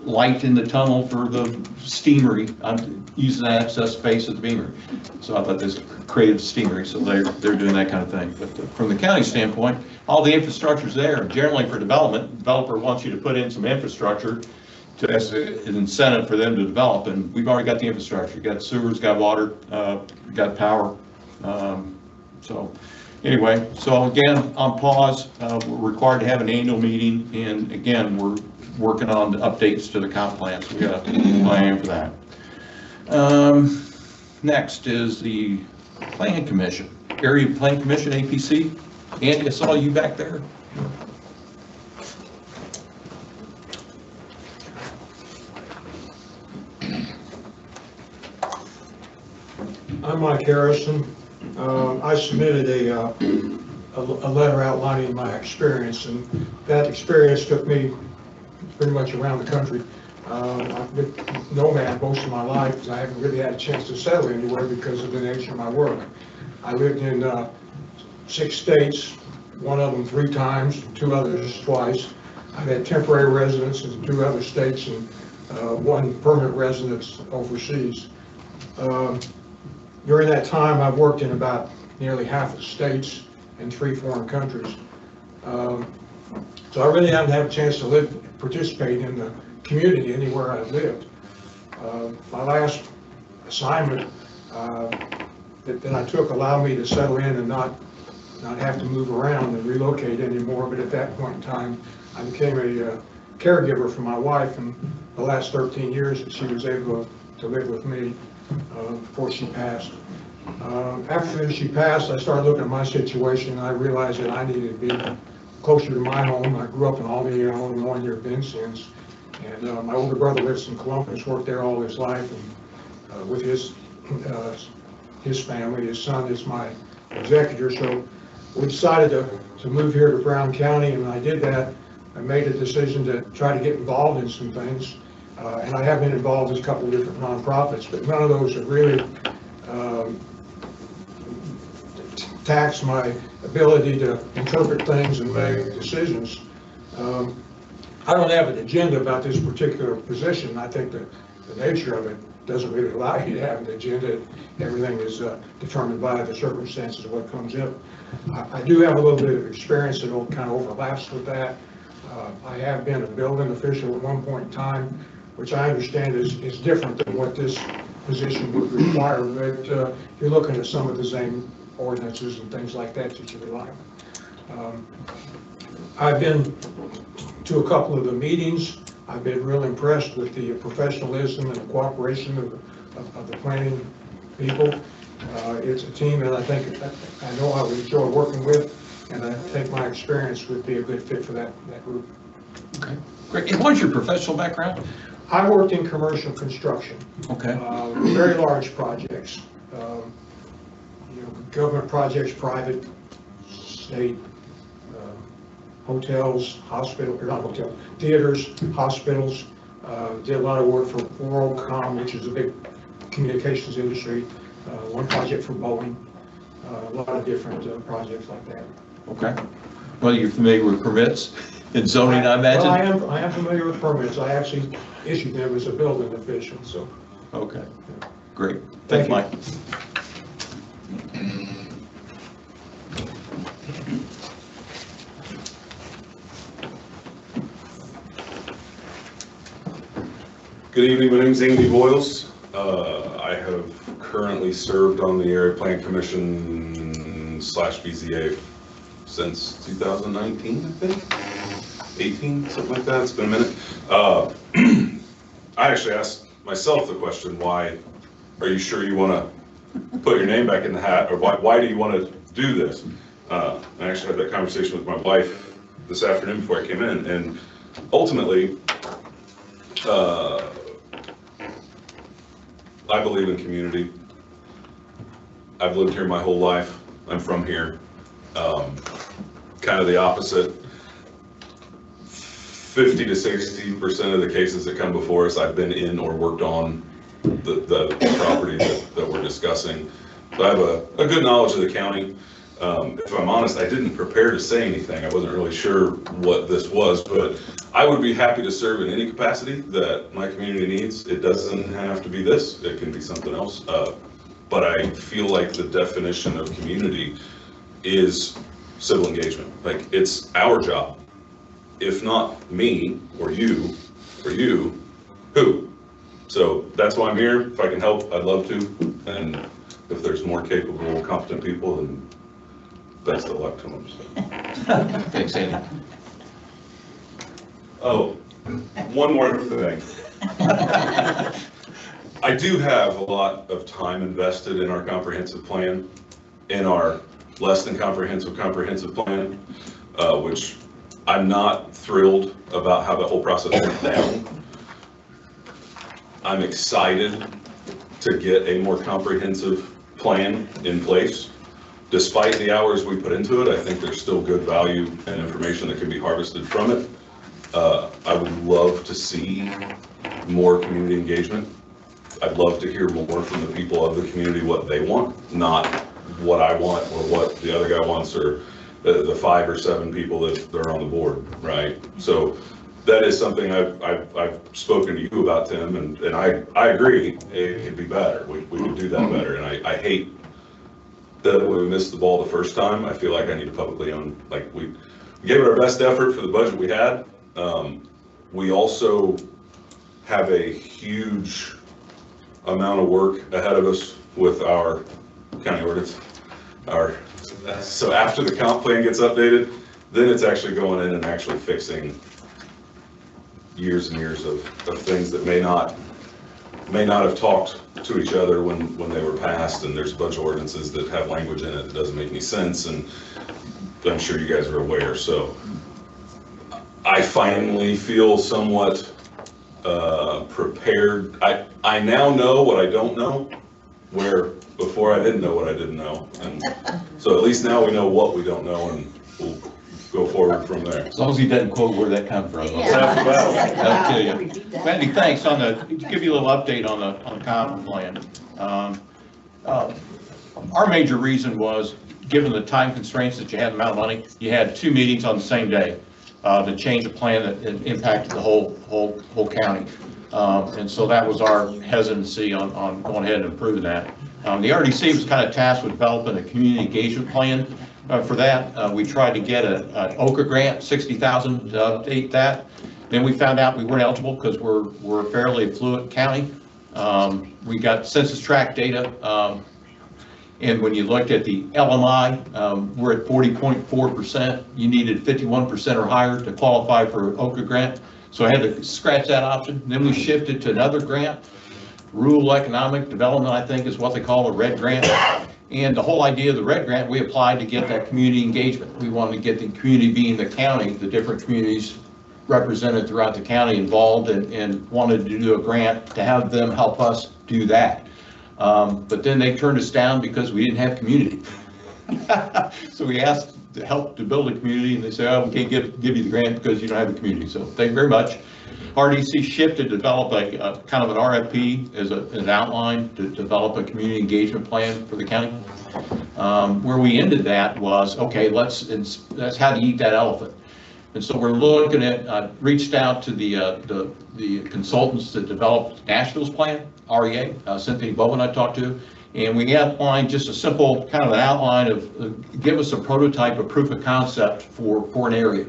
light in the tunnel for the steamery. I'm using that excess space at the Beamery. So I thought this created steamery, so they're doing that kind of thing. But from the county standpoint, all the infrastructure's there. Generally for development, the developer wants you to put in some infrastructure as an incentive for them to develop, and we've already got the infrastructure. Got sewers, got water, got power. So anyway, so again, on pause, we're required to have an annual meeting, and again, we're working on the updates to the comp plan, so we got a plan for that. Next is the Plan Commission, Area Plan Commission, APC. Andy, I saw you back there. I'm Mike Harrison. I submitted a letter outlining my experience, and that experience took me pretty much around the country. I've been nomad most of my life because I haven't really had a chance to settle anywhere because of the nature of my work. I lived in 6 states, one of them 3 times, 2 others twice. I've had temporary residence in 2 other states and 1 permanent residence overseas. During that time, I've worked in about nearly half the states and 3 foreign countries. So I really haven't had a chance to participate in the community anywhere I've lived. My last assignment that I took allowed me to settle in and not have to move around and relocate anymore, but at that point in time, I became a caregiver for my wife, and the last 13 years that she was able to live with me before she passed. After she passed, I started looking at my situation, and I realized that I needed to be closer to my home. I grew up in Albany, Illinois, near Vincennes, and my older brother lives in Columbus, worked there all his life, and with his family. His son is my executor, so we decided to move here to Brown County, and when I did that, I made a decision to try to get involved in some things. And I have been involved in a couple of different nonprofits, but none of those have really taxed my ability to interpret things and make decisions. I don't have an agenda about this particular position. I think that the nature of it doesn't really allow you to have an agenda. Everything is determined by the circumstances of what comes in. I do have a little bit of experience that kind of overlaps with that. I have been a building official at one point in time, which I understand is different than what this position would require, but you're looking at some of the same ordinances and things like that that you rely on. I've been to a couple of the meetings. I've been real impressed with the professionalism and the cooperation of the planning people. It's a team that I know I would enjoy working with, and I think my experience would be a good fit for that group. Okay, great. And what's your professional background? I worked in commercial construction. Okay. Very large projects. Government projects, private, state, hotels, hospital, or not hotels, theaters, hospitals. Did a lot of work for WorldCom, which is a big communications industry. One project for Boeing. A lot of different projects like that. Okay. Well, you're familiar with permits and zoning, I imagine? Well, I am familiar with permits. I actually issued them as a building official, so. Okay, great. Thanks, Mike. Good evening, my name is Andy Boyles. I have currently served on the Area Plan Commission / BZA since 2019, I think, 18, something like that. It's been a minute. I actually asked myself the question, why are you sure you want to put your name back in the hat, or why do you want to do this? I actually had that conversation with my wife this afternoon before I came in, and ultimately, I believe in community. I've lived here my whole life. I'm from here. Kind of the opposite. 50 to 60% of the cases that come before us, I've been in or worked on the property that we're discussing. So I have a good knowledge of the county. If I'm honest, I didn't prepare to say anything. I wasn't really sure what this was, but I would be happy to serve in any capacity that my community needs. It doesn't have to be this, it can be something else. But I feel like the definition of community is civil engagement. Like, it's our job. If not me or you, who? So that's why I'm here. If I can help, I'd love to. And if there's more capable, competent people, then best of luck to them. So. Thanks, Andy. Oh, one more thing. I do have a lot of time invested in our comprehensive plan, in our less than comprehensive plan, which I'm not thrilled about how the whole process went down. I'm excited to get a more comprehensive plan in place. Despite the hours we put into it, I think there's still good value and information that can be harvested from it. I would love to see more community engagement. I'd love to hear more from the people of the community what they want, not what I want or what the other guy wants, or the 5 or 7 people that are on the board, right? So that is something I've spoken to you about, Tim, and I agree it could be better. We could do that better, and I hate that we missed the ball the first time. I feel like I need to publicly own, like, we gave it our best effort for the budget we had. We also have a huge amount of work ahead of us with our county ordinance. So after the comp plan gets updated, then it's actually going in and actually fixing years and years of things that may not have talked to each other when they were passed, and there's a bunch of ordinances that have language in it that doesn't make any sense, and I'm sure you guys are aware. So I finally feel somewhat prepared. I now know what I don't know, where before I didn't know what I didn't know. And so at least now we know what we don't know, and we'll go forward from there. As long as he doesn't quote where that comes from. Yeah. I'll tell you. Randy, thanks. To give you a little update on the comp plan. Our major reason was, given the time constraints that you had, the amount of money, you had 2 meetings on the same day to change a plan that impacted the whole county. And so that was our hesitancy on going ahead and improving that. The RDC was kind of tasked with developing a community engagement plan for that. We tried to get an OCA grant, $60,000 to update that. Then we found out we weren't eligible because we're a fairly affluent county. We got census tract data, and when you looked at the LMI, we're at 40.4%. You needed 51% or higher to qualify for OCA grant. So I had to scratch that option. Then we shifted to another grant, Rural Economic Development, I think is what they call a RED grant. And the whole idea of the RED grant, we applied to get that community engagement. We wanted to get the community, being the county, the different communities represented throughout the county involved and wanted to do a grant to have them help us do that. But then they turned us down because we didn't have community. So we asked to help to build a community, and they said, oh, we can't give you the grant because you don't have a community. So thank you very much. RDC shifted to develop a kind of an RFP as an outline to develop a community engagement plan for the county. Where we ended that was, okay, that's how to eat that elephant. And so we're looking at, reached out to the consultants that developed Nashville's plan, REA, Cynthia Bowen I talked to, and we outlined just a simple kind of an outline of, give us a prototype, a proof of concept for an area.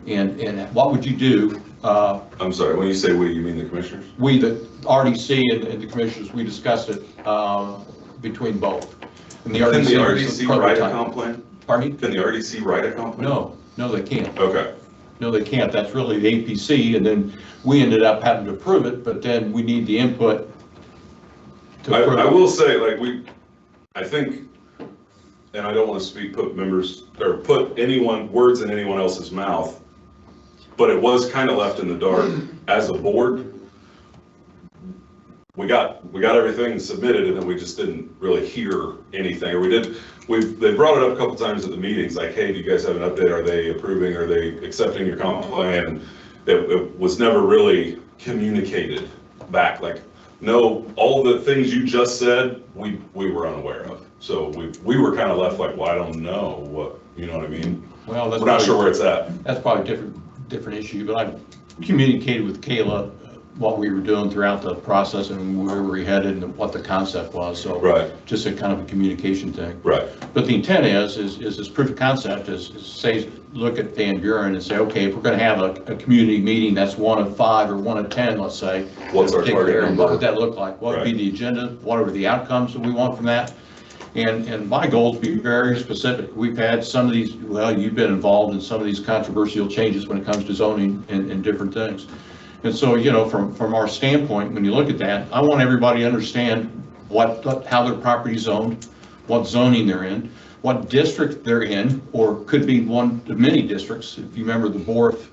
And what would you do? I'm sorry, when you say we, you mean the commissioners? We, the RDC and the commissioners, we discussed it between both. And the Can the RDC write a comp plan? Pardon me? Can the RDC write a comp plan? No, they can't. Okay. No, they can't. That's really the APC, and then we ended up having to approve it, but then we need the input to approve it. I will say, like, I think, and I don't want to put words in anyone else's mouth, but it was kind of left in the dark as a board. We got everything submitted, and then we just didn't really hear anything. Or they brought it up a couple times at the meetings, like, hey, do you guys have an update? Are they approving? Are they accepting your comp plan? And it was never really communicated back. Like, no, all the things you just said, we were unaware of. So we were kind of left like, well, I don't know what, you know what I mean? Well, we're not sure where it's at. That's probably a different issue, but I communicated with Kayla what we were doing throughout the process and where we headed and what the concept was. So right. Just a kind of a communication thing. Right. But the intent is this proof of concept is say, look at Van Buren and say, okay, if we're going to have a community meeting that's 1 of 5 or 1 of 10, let's say. What's our target number? What would that look like? What would be the agenda? What are the outcomes that we want from that? And my goal is to be very specific. We've had some of these, well, you've been involved in some of these controversial changes when it comes to zoning and different things. And so, you know, from our standpoint, when you look at that, I want everybody to understand how their property is zoned, what zoning they're in, what district they're in, or could be one of many districts. If you remember the Borth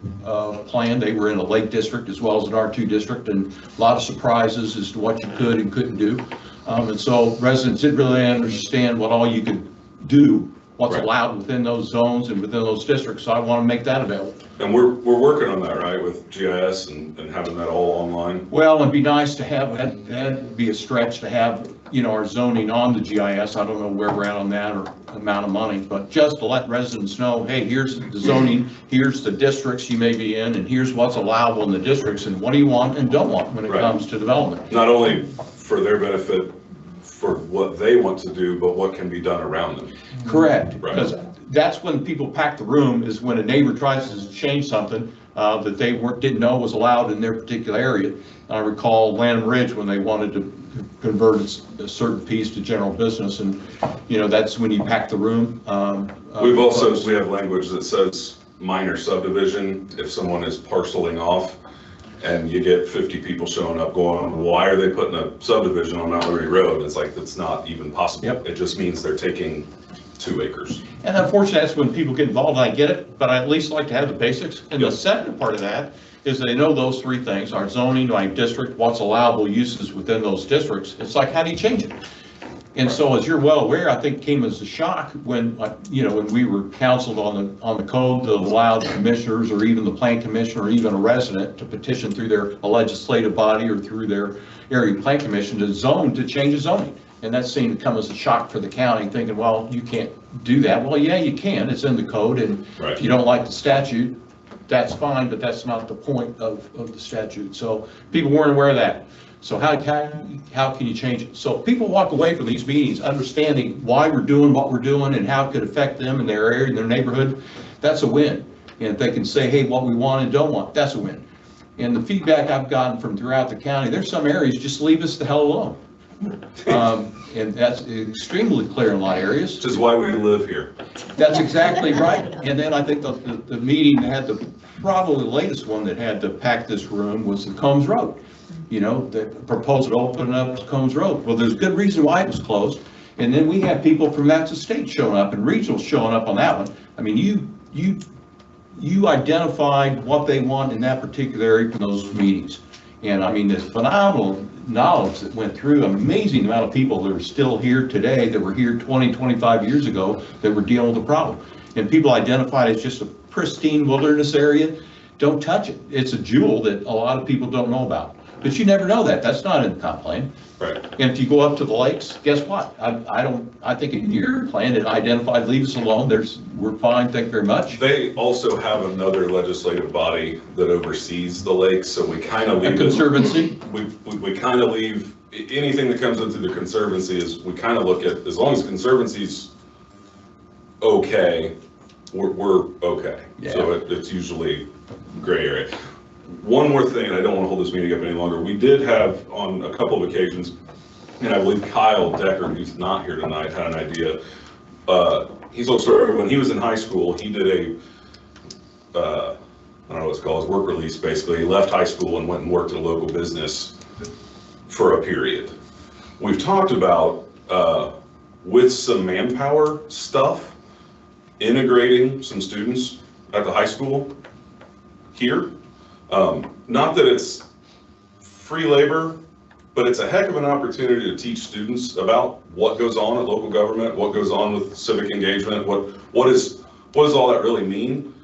plan, they were in a Lake district as well as an R2 district, and a lot of surprises as to what you could and couldn't do. And so residents didn't really understand what all you could do, what's allowed within those zones and within those districts. So I want to make that available. And we're working on that, right, with GIS and having that all online? Well, it'd be nice to have, that'd be a stretch to have, you know, our zoning on the GIS. I don't know where we're at on that or amount of money, but just to let residents know, hey, here's the zoning, here's the districts you may be in, and here's what's allowable in the districts, and what do you want and don't want when it comes to development. Not only for their benefit, for what they want to do, but what can be done around them. Correct, because that's when people pack the room, is when a neighbor tries to change something that they didn't know was allowed in their particular area. I recall Lanham Ridge when they wanted to convert a certain piece to general business, and you know, that's when you pack the room. We have language that says minor subdivision if someone is parceling off. And you get 50 people showing up going, why are they putting a subdivision on Mount Liberty Road? It's like, that's not even possible. Yep. It just means they're taking 2 acres. And unfortunately, that's when people get involved, and I get it, but I at least like to have the basics. And the second part of that is they know those 3 things, our zoning, my district, what's allowable uses within those districts. It's like, how do you change it? And so, as you're well aware, I think it came as a shock when, you know, when we were counseled on the code that allowed commissioners or even the plan commission or even a resident to petition through a legislative body or through their area plan commission to change the zoning. And that seemed to come as a shock for the county, thinking, well, you can't do that. Well, yeah, you can. It's in the code, and if you don't like the statute, that's fine, but that's not the point of the statute. So people weren't aware of that. So how can you change it? So people walk away from these meetings understanding why we're doing what we're doing and how it could affect them in their area, in their neighborhood. That's a win. And if they can say, hey, what we want and don't want, that's a win. And the feedback I've gotten from throughout the county, there's some areas just leave us the hell alone. And that's extremely clear in a lot of areas. Which is why we live here. That's exactly right. And then I think the meeting that had probably the latest one that had to pack this room was the Combs Road. You know, the proposal to open up Combs Road. Well, there's good reason why it was closed. And then we have people from Matson State showing up and regionals showing up on that one. I mean, you you identified what they want in that particular area from those meetings. And I mean, the phenomenal knowledge that went through, amazing amount of people that are still here today, that were here 20, 25 years ago, that were dealing with the problem. And people identified as just a pristine wilderness area. Don't touch it. It's a jewel that a lot of people don't know about. But you never know that. That's not in the comp plan. Right. And if you go up to the lakes, guess what? I think in your plan it identified, leave us alone. We're fine, thank you very much. They also have another legislative body that oversees the lakes, so we kind of leave. A conservancy? We kind of leave, anything that comes into the conservancy is, we kind of look at, as long as conservancy's okay, we're okay. Yeah. So it's usually gray area. One more thing, and I don't want to hold this meeting up any longer. We did have, on a couple of occasions, and I believe Kyle Decker, who's not here tonight, had an idea. He's also, when he was in high school, he did a, I don't know what it's called, his work release, basically. He left high school and went and worked at a local business for a period. We've talked about, with some manpower stuff, integrating some students at the high school here. Not that it's free labor, but it's a heck of an opportunity to teach students about what goes on at local government, what goes on with civic engagement, what does all that really mean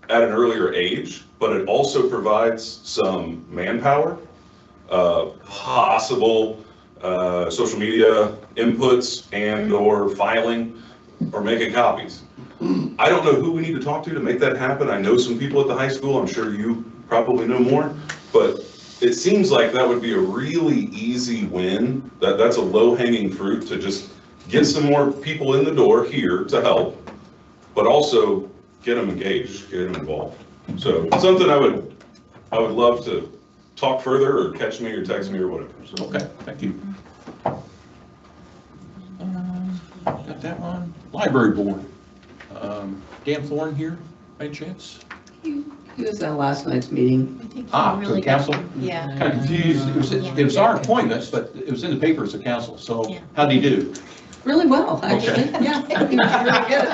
at an earlier age. But it also provides some manpower, possible social media inputs and or filing or making copies. I don't know who we need to talk to make that happen. I know some people at the high school. I'm sure you probably know more, but it seems like that would be a really easy win. That's a low-hanging fruit to just get some more people in the door here to help, but also get them engaged, get them involved. So something I would love to talk further, or catch me or text me or whatever. So. Okay, thank you. Got that one. Library board. Dan Thorne here, by any chance? He was at last night's meeting. To the council? Yeah. Kind of confused. It was our appointment, but it was in the paper as a council, so how'd he do? Really well, actually. Okay. Yeah, he was really good.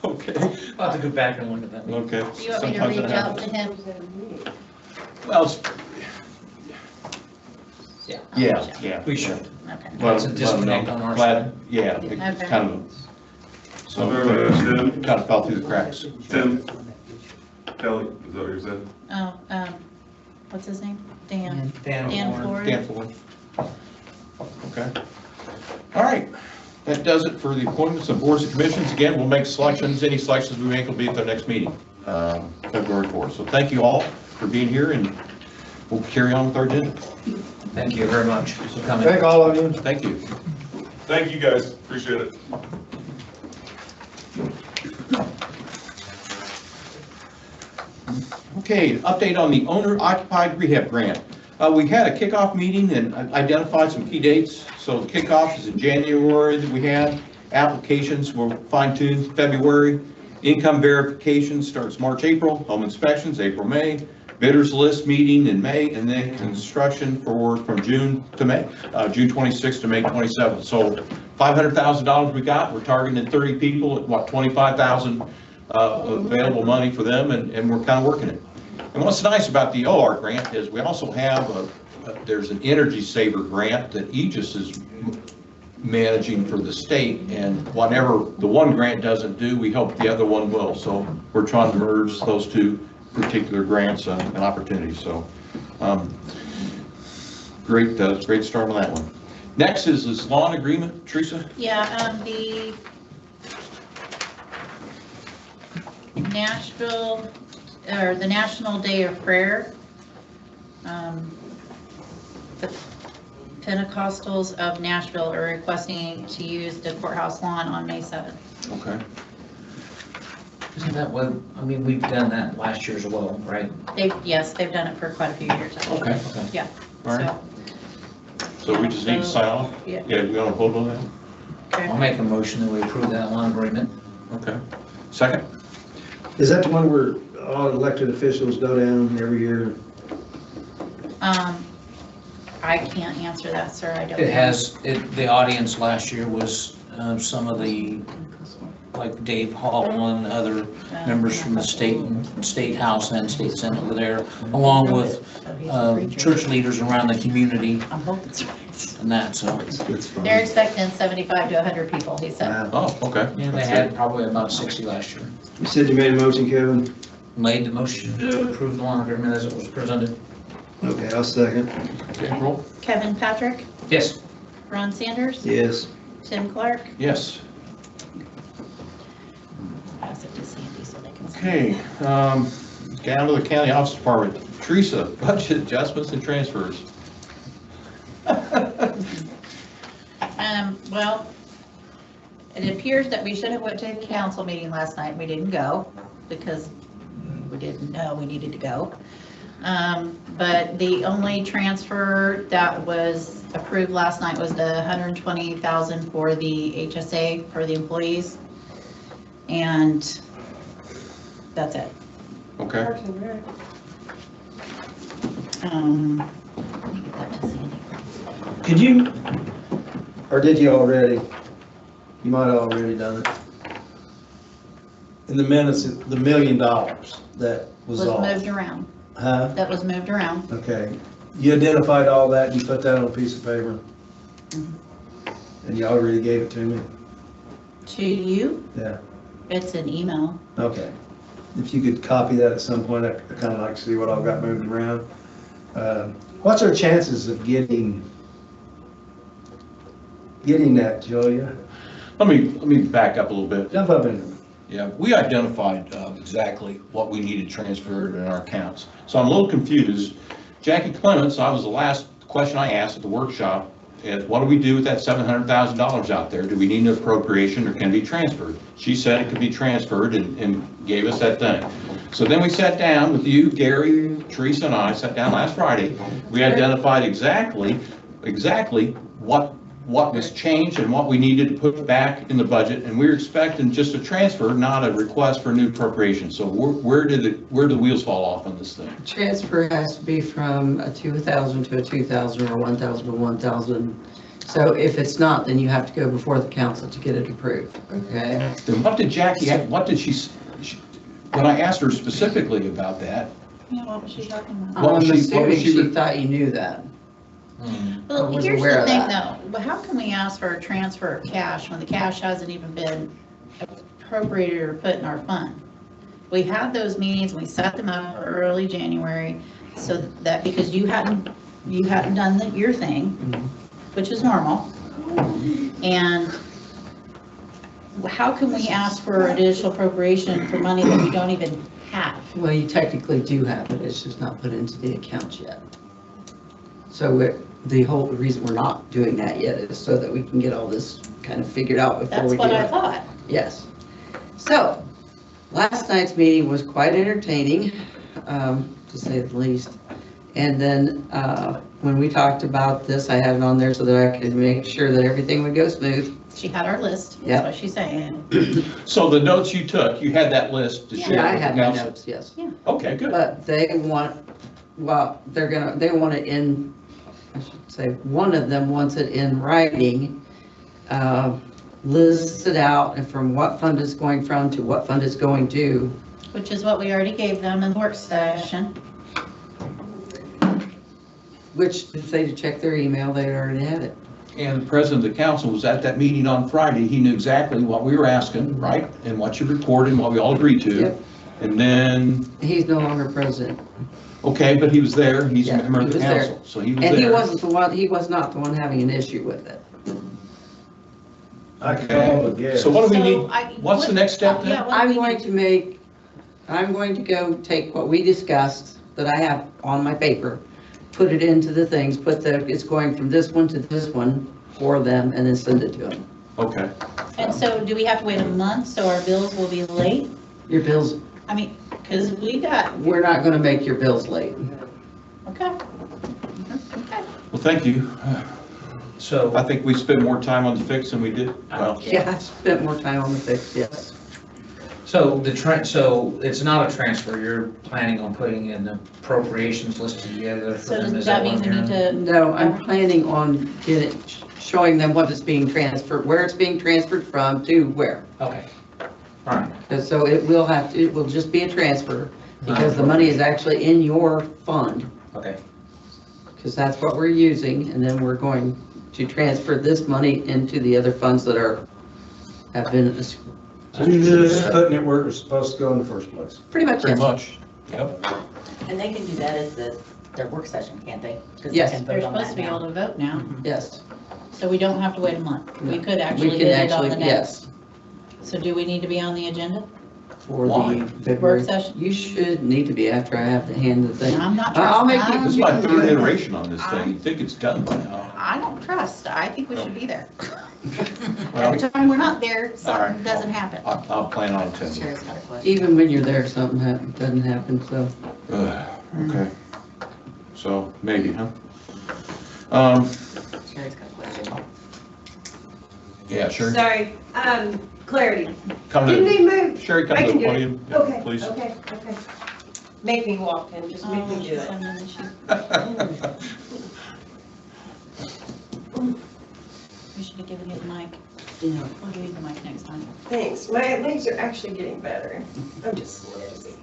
Okay. I'll have to go back and look at that. Okay. Do you want me to Sometimes it reach out to happens. him? Well, Yeah. yeah. We should. Okay. Well, It's a disconnect on our glad- side. Yeah, it's Okay. kind of, so, Tim? kind of fell through the cracks. Tim? Kelly, is that what you said? Oh, what's his name? Dan. Dan Warren. Ford. Dan Thorne. Okay. All right. That does it for the appointments of boards and commissions. Again, we'll make selections. Any selections we make will be at the next meeting, February 4th. So thank you all for being here, and we'll carry on with our agenda. Thank you very much for coming. Thank all of you. Thank you. Thank you, guys. Appreciate it. Okay, update on the owner-occupied rehab grant. We had a kickoff meeting and identified some key dates. So the kickoff is in January that we had. Applications were fine-tuned February. Income verification starts March, April. Home inspections, April, May. Bidders list meeting in May, and then construction from June to May, June 26th to May 27th. So $500,000 we got. We're targeting 30 people at what, 25,000 available money for them, and we're kind of working it. And what's nice about the OR grant is we also have there's an energy saver grant that Aegis is managing for the state, and whatever the one grant doesn't do, we hope the other one will. So we're trying to merge those two particular grants and opportunities. So great start on that one. Next is this lawn agreement, Teresa. Yeah, the Nashville, or the National Day of Prayer, the Pentecostals of Nashville are requesting to use the courthouse lawn on May 7th. Okay. Isn't that what, I mean, we've done that last year as well, right? Yes, they've done it for quite a few years. Actually. Okay. Yeah. All right. So we just need to sign off? Yeah. Yeah, we want to vote on that? Okay. I'll make a motion that we approve that lawn agreement. Okay. Second? Is that the one where all elected officials go down every year? I can't answer that, sir. I don't. It has, the audience last year was some of the like Dave Hall and other members from the state house and state senate over there, along with church leaders around the community and that, so. They're expecting 75 to 100 people, he said. Oh, okay. Yeah, they had probably about 60 last year. You said you made a motion, Kevin? Made the motion to approve the loan agreement as it was presented. Okay, I'll second. Okay, roll. Kevin Patrick, Yes. Ron Sanders, Yes. Tim Clark. Yes. Pass it to Sandy so they can see. Okay, down to the county office department. Teresa, budget adjustments and transfers. Well, it appears that we should have went to the council meeting last night. We didn't go because we didn't know we needed to go. But the only transfer that was approved last night was the $120,000 for the HSA for the employees. And that's it. Okay. Let me get that to Sandy. Could you, or did you already? You might have already done it. In the minutes, the $1 million that was Was off. moved around. Huh? That was moved around. Okay. You identified all that, you put that on a piece of paper? And you already gave it to me? To you, Yeah, it's an email. okay. If you could copy that at some point, I'd kind of like to see what all got moved around. What's our chances of getting that, Julia? Let me back up a little bit. Jump up in. Yeah, we identified exactly what we needed transferred in our accounts. So I'm a little confused. Jackie Clements, I was the last question I asked at the workshop, is what do we do with that $700,000 out there? Do we need an appropriation or can it be transferred? She said it could be transferred and gave us that thing. So then we sat down with you, Gary, Teresa, and I sat down last Friday. We identified exactly what was changed and what we needed to put back in the budget, and we were expecting just a transfer, not a request for new appropriation. So where did the wheels fall off on this thing? Transfer has to be from a 2,000 to a 2,000 or 1,000 to 1,000. So if it's not, then you have to go before the council to get it approved, okay? Then what did Jackie, when I asked her specifically about that, Yeah, what was she talking about? What was I'm she- assuming she thought you knew that. I Well, was here's aware the of thing that. though, how can we ask for a transfer of cash when the cash hasn't even been appropriated or put in our fund? We had those meetings, we set them up early January, so that, because you hadn't done your thing, which is normal. And how can we ask for additional appropriation for money that we don't even have? Well, you technically do have it, it's just not put into the accounts yet. So the whole reason we're not doing that yet is so that we can get all this kind of figured out before That's we do what it. I thought. Yes. So, last night's meeting was quite entertaining, to say the least. And then, when we talked about this, I had it on there so that I could make sure that everything would go smooth. She had our list, Yep. that's what she's saying. so the notes you took, you had that list to share Yeah, I with the had my council? notes, yes. Okay, good. But they want, well, they want it in, I should say, one of them wants it in writing, listed out and from what fund it's going from to what fund it's going to. Which is what we already gave them in the work session. Which, if they check their email, they already had it. And the president of the council was at that meeting on Friday. He knew exactly what we were asking, right? And what you reported and what we all agreed to. Yep. And then, He's no longer president. okay, but he was there. He's a Yeah, member of he the was there. council, so he was there. And he wasn't the one, he was not the one having an issue with it. I called again. So what do we So need? I- What's the next step then? Yeah, what do I'm we going need? I'm going to go take what we discussed that I have on my paper, put it into the things, it's going from this one to this one for them, and then send it to them. Okay. And so do we have to wait a month so our bills will be late? Your bills, I mean, because we got, we're not gonna make your bills late. okay. Okay. Well, thank you. So, I think we spent more time on the fix than we did. Well, Yeah, I spent more time on the fix, yes. so it's not a transfer, you're planning on putting in the appropriations listed together for So them, does is that that mean what we I'm need hearing? to? No, I'm planning on showing them what is being transferred, where it's being transferred from to where. Okay, 'Cause so it will just be a transfer, because the money is actually in your fund, Okay. because that's what we're using, and then we're going to transfer this money into the other funds that have been, So you're just putting it where it was supposed to go in the first place. pretty much, Pretty yes. much, yep. And they can do that at their work session, can't they? 'Cause they Yes. can They're vote on supposed to that be able now. to vote now, Yes. so we don't have to wait a month. We could We actually can hit it on actually, the yes, next. So do we need to be on the agenda? for Why? the February. Work session? You should need to be after I have to hand the thing. I'm not I'll make trusting. This is you. my third iteration on this thing. You think it's done by now? I don't trust. I think we should be there. Well, Every time we're not there, all right. something doesn't happen. I'll plan on attending. Sherry's got a question. Even when you're there, something doesn't happen, so. Okay. So, maybe, huh? Sherry's got a question. Yeah, sure. Sorry, clarity. Come Didn't to, they move? Sherry, come I to can the do it. podium, yeah, Okay, please. okay. Make me walk in, just make me do it. We should have given you the mic. Yeah. We'll give you the mic next time. Thanks, my legs are actually getting better. I'm just lazy.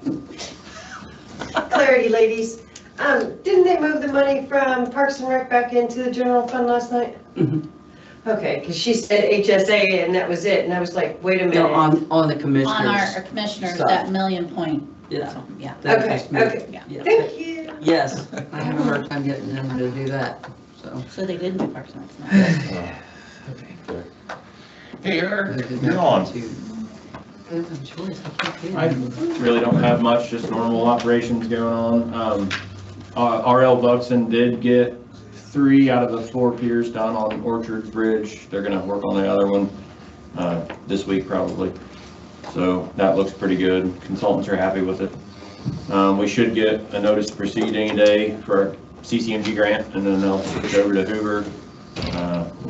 Clarity, ladies. Didn't they move the money from Parks and Rec back into the general fund last night? Mhm. Okay, because she said HSA and that was it, and I was like, wait a No, minute. on the commissioners. On our commissioners, Stuff. that million point, Yeah. something, yeah. That Okay, just moved. okay. Yeah. Thank you. Yes, I have a hard time getting them to do that, so. So they didn't do Parks and Rec. Hey, Eric, They did you're not on. to- Good choice, I can't get I it. really don't have much, just normal operations going on. RL Buxton did get 3 out of the 4 piers done on Orchards Bridge. They're gonna work on the other one this week probably. So that looks pretty good. Consultants are happy with it. We should get a notice to proceed any day for our CCMG grant, and then they'll switch over to Hoover.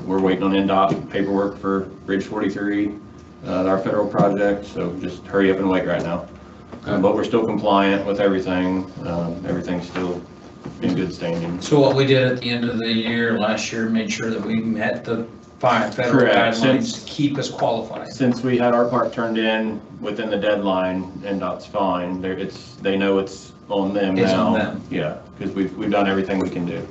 We're waiting on NDOT paperwork for Bridge 43, our federal project, so just hurry up and wait right now. But we're still compliant with everything. Everything's still in good standing. So what we did at the end of the year, last year, made sure that we met the federal Correct. guidelines to keep us qualified. Since we had our part turned in within the deadline, NDOT's fine. They know it's on them now. It's on them. Yeah, because we've done everything we can do.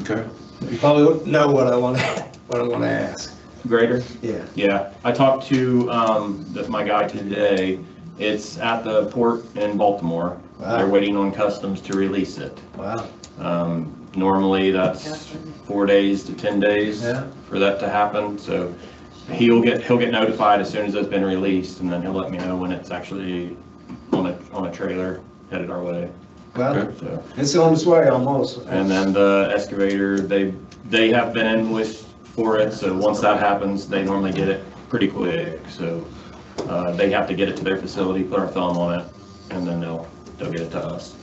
Okay. You probably know what I want to ask. Grader? Yeah. Yeah, I talked to my guy today. It's at the port in Baltimore. Wow. They're waiting on customs to release it. Wow. Normally that's 4 days to 10 days Yeah. for that to happen. So he'll get notified as soon as it's been released, and then he'll let me know when it's actually on a trailer headed our way. Well, So, it's on its way almost. and then the excavator, they have been invoiced for it. So once that happens, they normally get it pretty quick. So they have to get it to their facility, put our thumb on it, and then they'll get it to us.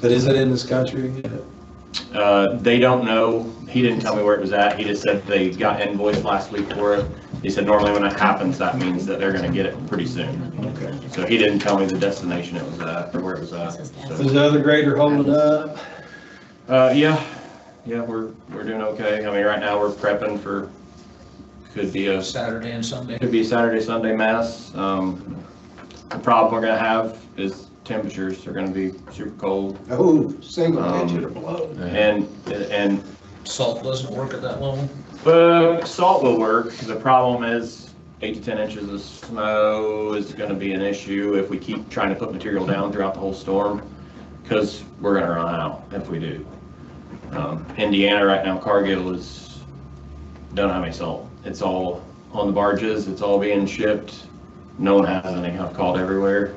But is it in this country yet? They don't know. He didn't tell me where it was at. He just said they got invoiced last week for it. He said normally when that happens, that means that they're gonna get it pretty soon. Okay. So he didn't tell me the destination it was at or where it was at. So, Is the other grader holding up? yeah, we're doing okay. I mean, right now we're prepping for, could be a Saturday and Sunday. Saturday, Sunday mass. The problem we're gonna have is temperatures are gonna be super cold. Oh, single digit or below. And Salt doesn't work at that level. salt will work. The problem is 8 to 10 inches of snow is going to be an issue if we keep trying to put material down throughout the whole storm, because we're going to run out if we do. Indiana right now, Cargill don't have any salt. It's all on the barges. It's all being shipped. No one has any. I've called everywhere.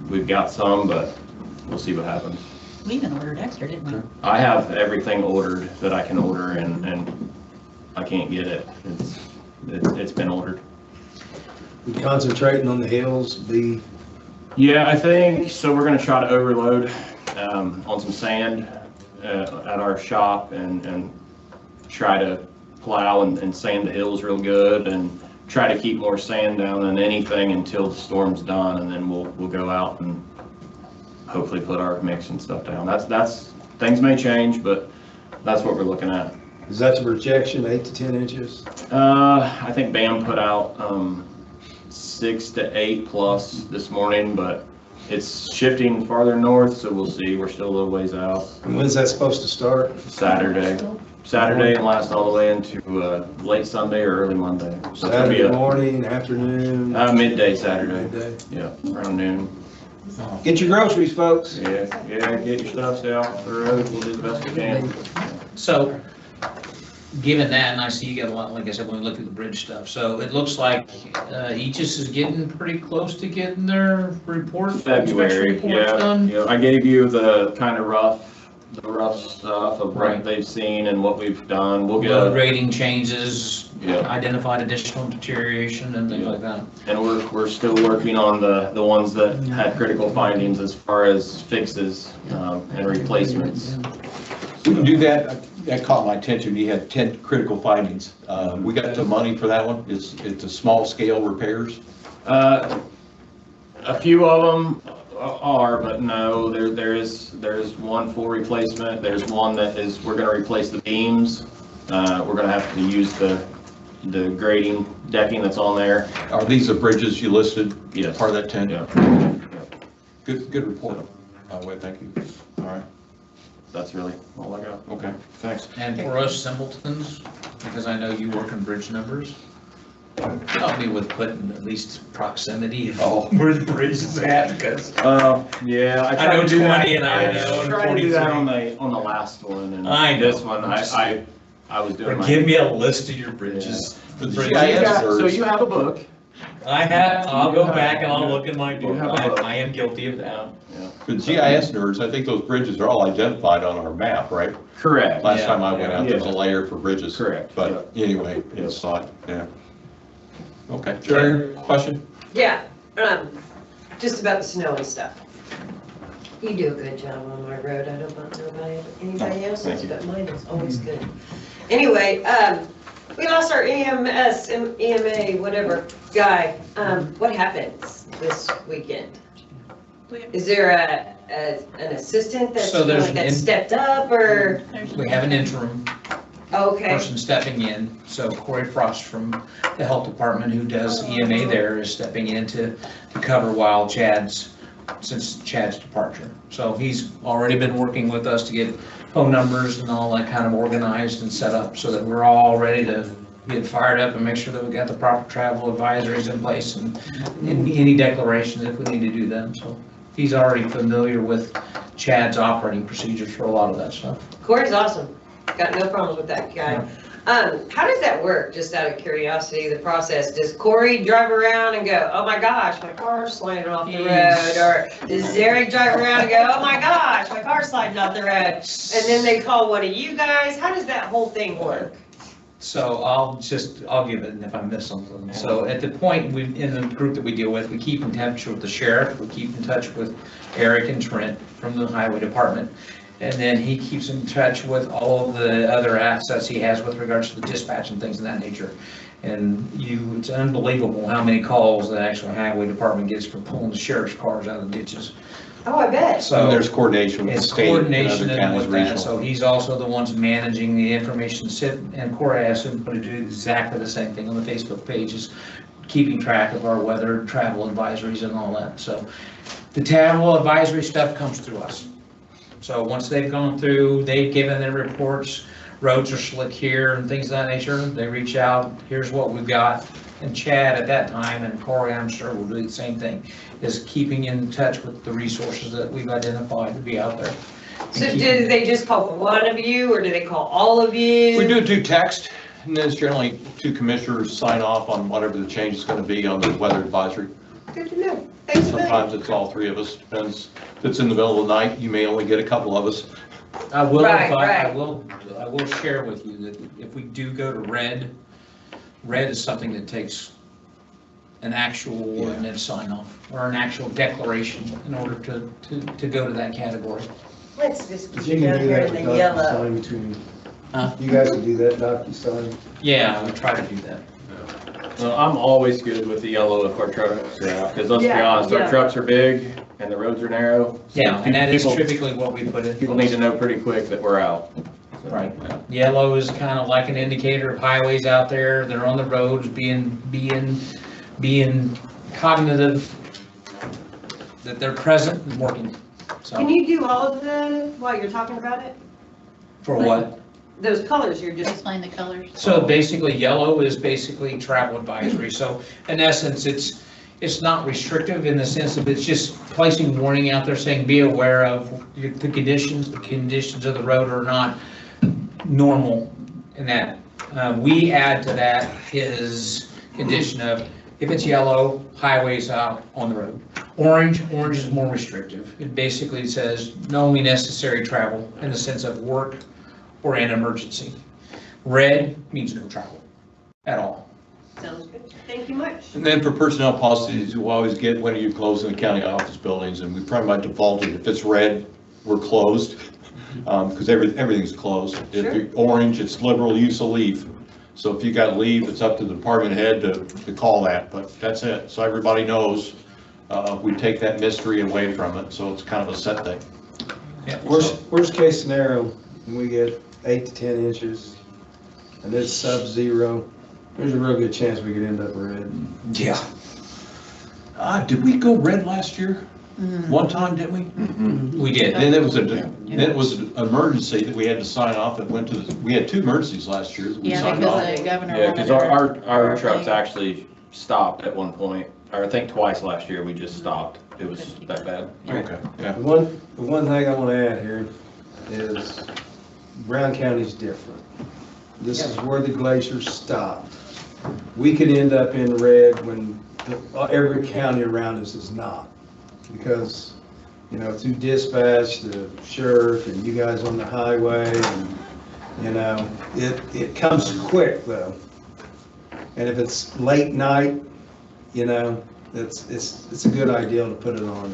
We've got some, but we'll see what happens. We even ordered extra, didn't we? I have everything ordered that I can order, and I can't get it. It's been ordered. Concentrating on the hills, Yeah, I think, so we're gonna try to overload on some sand at our shop and try to plow and sand the hills real good and try to keep more sand down than anything until the storm's done, and then we'll go out and hopefully put our mix and stuff down. That's things may change, but that's what we're looking at. is that the projection, 8 to 10 inches? I think BAM put out 6 to 8 plus this morning, but it's shifting farther north, so we'll see. We're still a little ways out. And when's that supposed to start? Saturday and last all the way into late Sunday or early Monday. So it's gonna be Saturday morning, afternoon? midday Saturday. Midday. Yeah, around noon. Get your groceries, folks. Yeah, get your stuff out the road. We'll do the best we can. So, given that, and I see you got a lot, like I said, when we look at the bridge stuff, so it looks like Aegis is getting pretty close to getting their report. February, inspection yeah. reports done. I gave you the kind of rough stuff of Right. what they've seen and what we've done. We'll get Load rating changes, Yeah. identified additional deterioration and things like that. And we're still working on the ones that had critical findings as far as fixes and replacements. We can do that. That caught my attention. You had 10 critical findings. We got the money for that one. It's a small scale repairs. A few of them are, but no, there's one full replacement. There's one that is, we're gonna replace the beams. We're gonna have to use the grading decking that's on there. Are these the bridges you listed? Yes. Part of that 10? Yeah. Good report. Wait, thank you. All right. That's really all I got. Okay, thanks. And for us simpletons, because I know you work in bridge numbers, help me with putting at least proximity of where the bridge is at, because Yeah, I know 20 and I know tried to do that 43. on the last one, and I know. this one, I was doing my. Give me a list of your bridges. The The bridges. GIS So you have a book. I'll go back and I'll look in my book. have a book. I am guilty of that. For GIS nerds, I think those bridges are all identified on our map, right? Correct. Last Yeah. time I went out, there's a Yeah. layer for bridges. Correct. But anyway, it's not, yeah. Okay. Jerry, question? Yeah, just about the snow and stuff. You do a good job on my road. I don't know anybody Oh, else's, thank you. but mine is always good. Anyway, we lost our EMS, EMA, whatever guy. What happens this weekend? Is there an assistant that's So there's like an that in- stepped up or? We have an interim Okay, person stepping in, so Corey Frost from the health department who does EMA there is stepping in to cover while since Chad's departure. So he's already been working with us to get phone numbers and all that kind of organized and set up so that we're all ready to get fired up and make sure that we got the proper travel advisories in place and any declarations if we need to do them. So he's already familiar with Chad's operating procedures for a lot of that stuff. Corey's awesome. Got no problems with that guy. How does that work, just out of curiosity, the process? Does Corey drive around and go, oh my gosh, my car's sliding off the road? Or does Derek drive around and go, oh my gosh, my car's sliding off the road? And then they call one of you guys? How does that whole thing work? So I'll give it, and if I miss something. So at the point, in the group that we deal with, we keep in touch with the sheriff, we keep in touch with Eric and Trent from the highway department. And then he keeps in touch with all of the other assets he has with regards to the dispatch and things of that nature. And it's unbelievable how many calls the actual highway department gets for pulling the sheriff's cars out of the ditches. Oh, I bet. So And there's coordination with the it's state and coordination other and counties, with that, regional. so he's also the ones managing the information and Corey asked him to do exactly the same thing on the Facebook pages, keeping track of our weather, travel advisories and all that. So the travel advisory stuff comes through us. So once they've gone through, they've given their reports, roads are slick here and things of that nature, they reach out, here's what we've got. And Chad at that time, and Corey, I'm sure will do the same thing, is keeping in touch with the resources that we've identified to be out there. So do they just call one of you, or do they call all of you? We do it through text, and then it's generally 2 commissioners sign off on whatever the change is going to be on the weather advisory. Good to know. Thanks for that. Sometimes it's all 3 of us, depends. If it's in the middle of the night, you may only get a couple of us. I will, Right, I right. will share with you that if we do go to red is something that takes an actual ordinance sign off or an actual declaration in order to go to that category. Let's just But keep you it can down do here that in with the yellow. DocuSign between, Huh? you guys can do that DocuSign. Yeah, we try to do that. Well, I'm always good with the yellow of our trucks, because let's be Yeah, honest, our yeah. trucks are big and the roads are narrow. so Yeah, and that is people- typically what we put in. People need to know pretty quick that we're out. Right. Yellow is kind of like an indicator of highways out there. They're on the roads being being cognitive, that they're present and working. So, Can you do all of them while you're talking about it? for what? Those colors you're just, Explain the colors. So basically, yellow is basically travel advisory. So in essence, it's not restrictive in the sense of it's just placing warning out there saying, be aware of the conditions of the road are not normal in that. We add to that his condition of, if it's yellow, highways out on the road. Orange is more restrictive. It basically says no only necessary travel in the sense of work or an emergency. Red means no travel at all. sounds good. Thank you much. And then for personnel policies, you always get when you close in the county office buildings, and we probably by default, if it's red, we're closed, because everything's closed. If Sure. you're orange, it's liberal use of leave. So if you got leave, it's up to the department head to call that, but that's it. So everybody knows, we take that mystery away from it, so it's kind of a set thing. Yeah. Worst case scenario, when we get 8 to 10 inches and it's sub-zero, there's a real good chance we could end up red. Yeah. Did we go red last year? Mm. One time, didn't we? We did. Then it was an emergency that we had to sign off that went to, we had 2 emergencies last year that we Yeah, signed off. because the governor. Yeah, because wanted our trucks actually stopped at one point, or I think twice last year, we just stopped. It was that bad. Okay, yeah. The one thing I want to add here is Brown County's different. This is where the glaciers stopped. We could end up in red when every county around us is not. Because, through dispatch, the sheriff, and you guys on the highway, and, it comes quick though. And if it's late night, it's a good idea to put it on.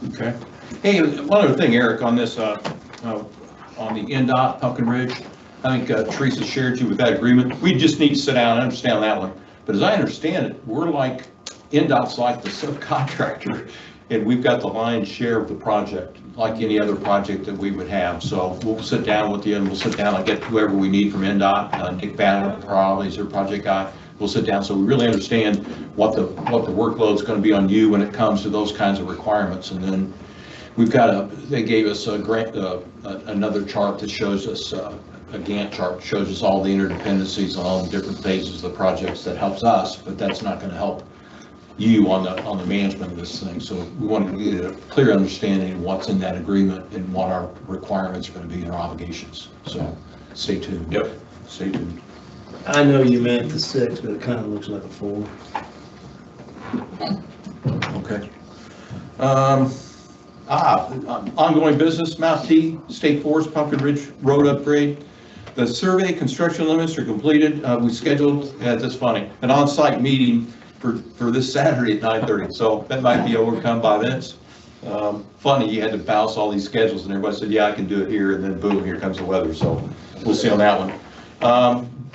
Okay. Hey, one other thing, Eric, on this, on the NDOT Pumpkin Ridge, I think Teresa shared you with that agreement. We just need to sit down and understand that one. But as I understand it, NDOT's like the subcontractor, and we've got the lion's share of the project, like any other project that we would have. So we'll sit down with you, and we'll sit down and get whoever we need from NDOT. Nick Banner probably is their project guy. We'll sit down so we really understand what the workload's going to be on you when it comes to those kinds of requirements. And then they gave us a grant, another chart that shows us, a Gantt chart, shows us all the interdependencies on all the different phases of the projects. That helps us, but that's not going to help you on the management of this thing. So we want to get a clear understanding of what's in that agreement and what our requirements are going to be and our obligations. So stay tuned. Yep. Stay tuned. I know you meant the 6, but it kind of looks like a 4. Okay. Ongoing business, Mount T, State Forest, Pumpkin Ridge Road upgrade. The survey construction limits are completed. We scheduled, that's funny, an on-site meeting for this Saturday at 9:30. So that might be overcome by this. Funny, you had to bounce all these schedules and everybody said, yeah, I can do it here. And then boom, here comes the weather. So we'll see on that one.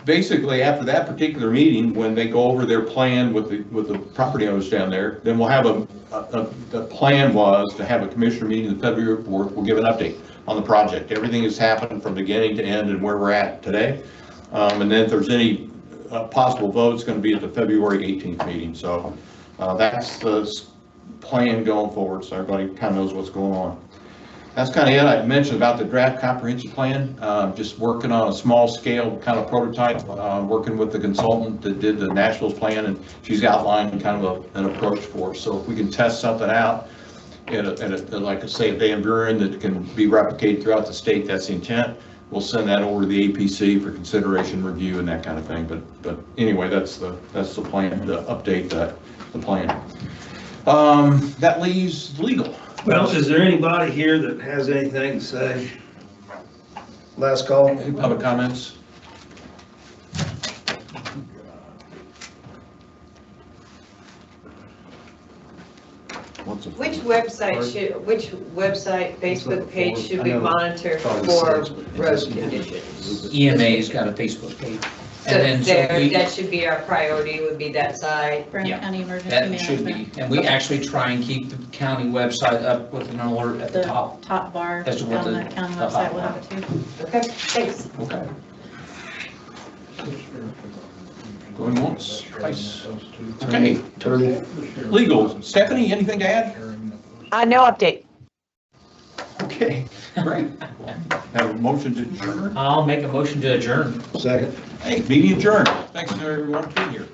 Basically, after that particular meeting, when they go over their plan with the property owners down there, then we'll have the plan was to have a commissioner meeting the February 4th. We'll give an update on the project. Everything has happened from beginning to end and where we're at today. And then if there's any possible votes, going to be at the February 18th meeting. So that's the plan going forward. So everybody kind of knows what's going on. That's kind of it. I mentioned about the draft comprehensive plan, just working on a small scale kind of prototype, working with the consultant that did the Nashville's plan, and she's outlined kind of an approach for us. So if we can test something out like I say, a Van Buren that can be replicated throughout the state, that's the intent. We'll send that over to the APC for consideration, review, and that kind of thing. But anyway, that's the plan, to update the plan. That leaves legal. Well, is there anybody here that has anything to say? Last call. Any public comments? Which website, Facebook page should we monitor for road conditions? EMA's got a Facebook page. So And then that should be our priority, would be that site. Brown Yeah, County Emergency that should Management. be, and we actually try and keep the county website up with an alert at the top. Top bar As to what on the- the county the website hot will have it too. Okay, thanks. Okay. Going once, twice. Okay. Legal, Stephanie, anything to add? No update. Okay, great. Have a motion to adjourn? I'll make a motion to adjourn. Second. Hey, meeting adjourned. Thanks to everyone for being here.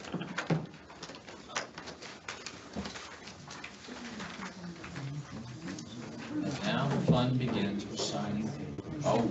And now the fun begins with signing. Oh.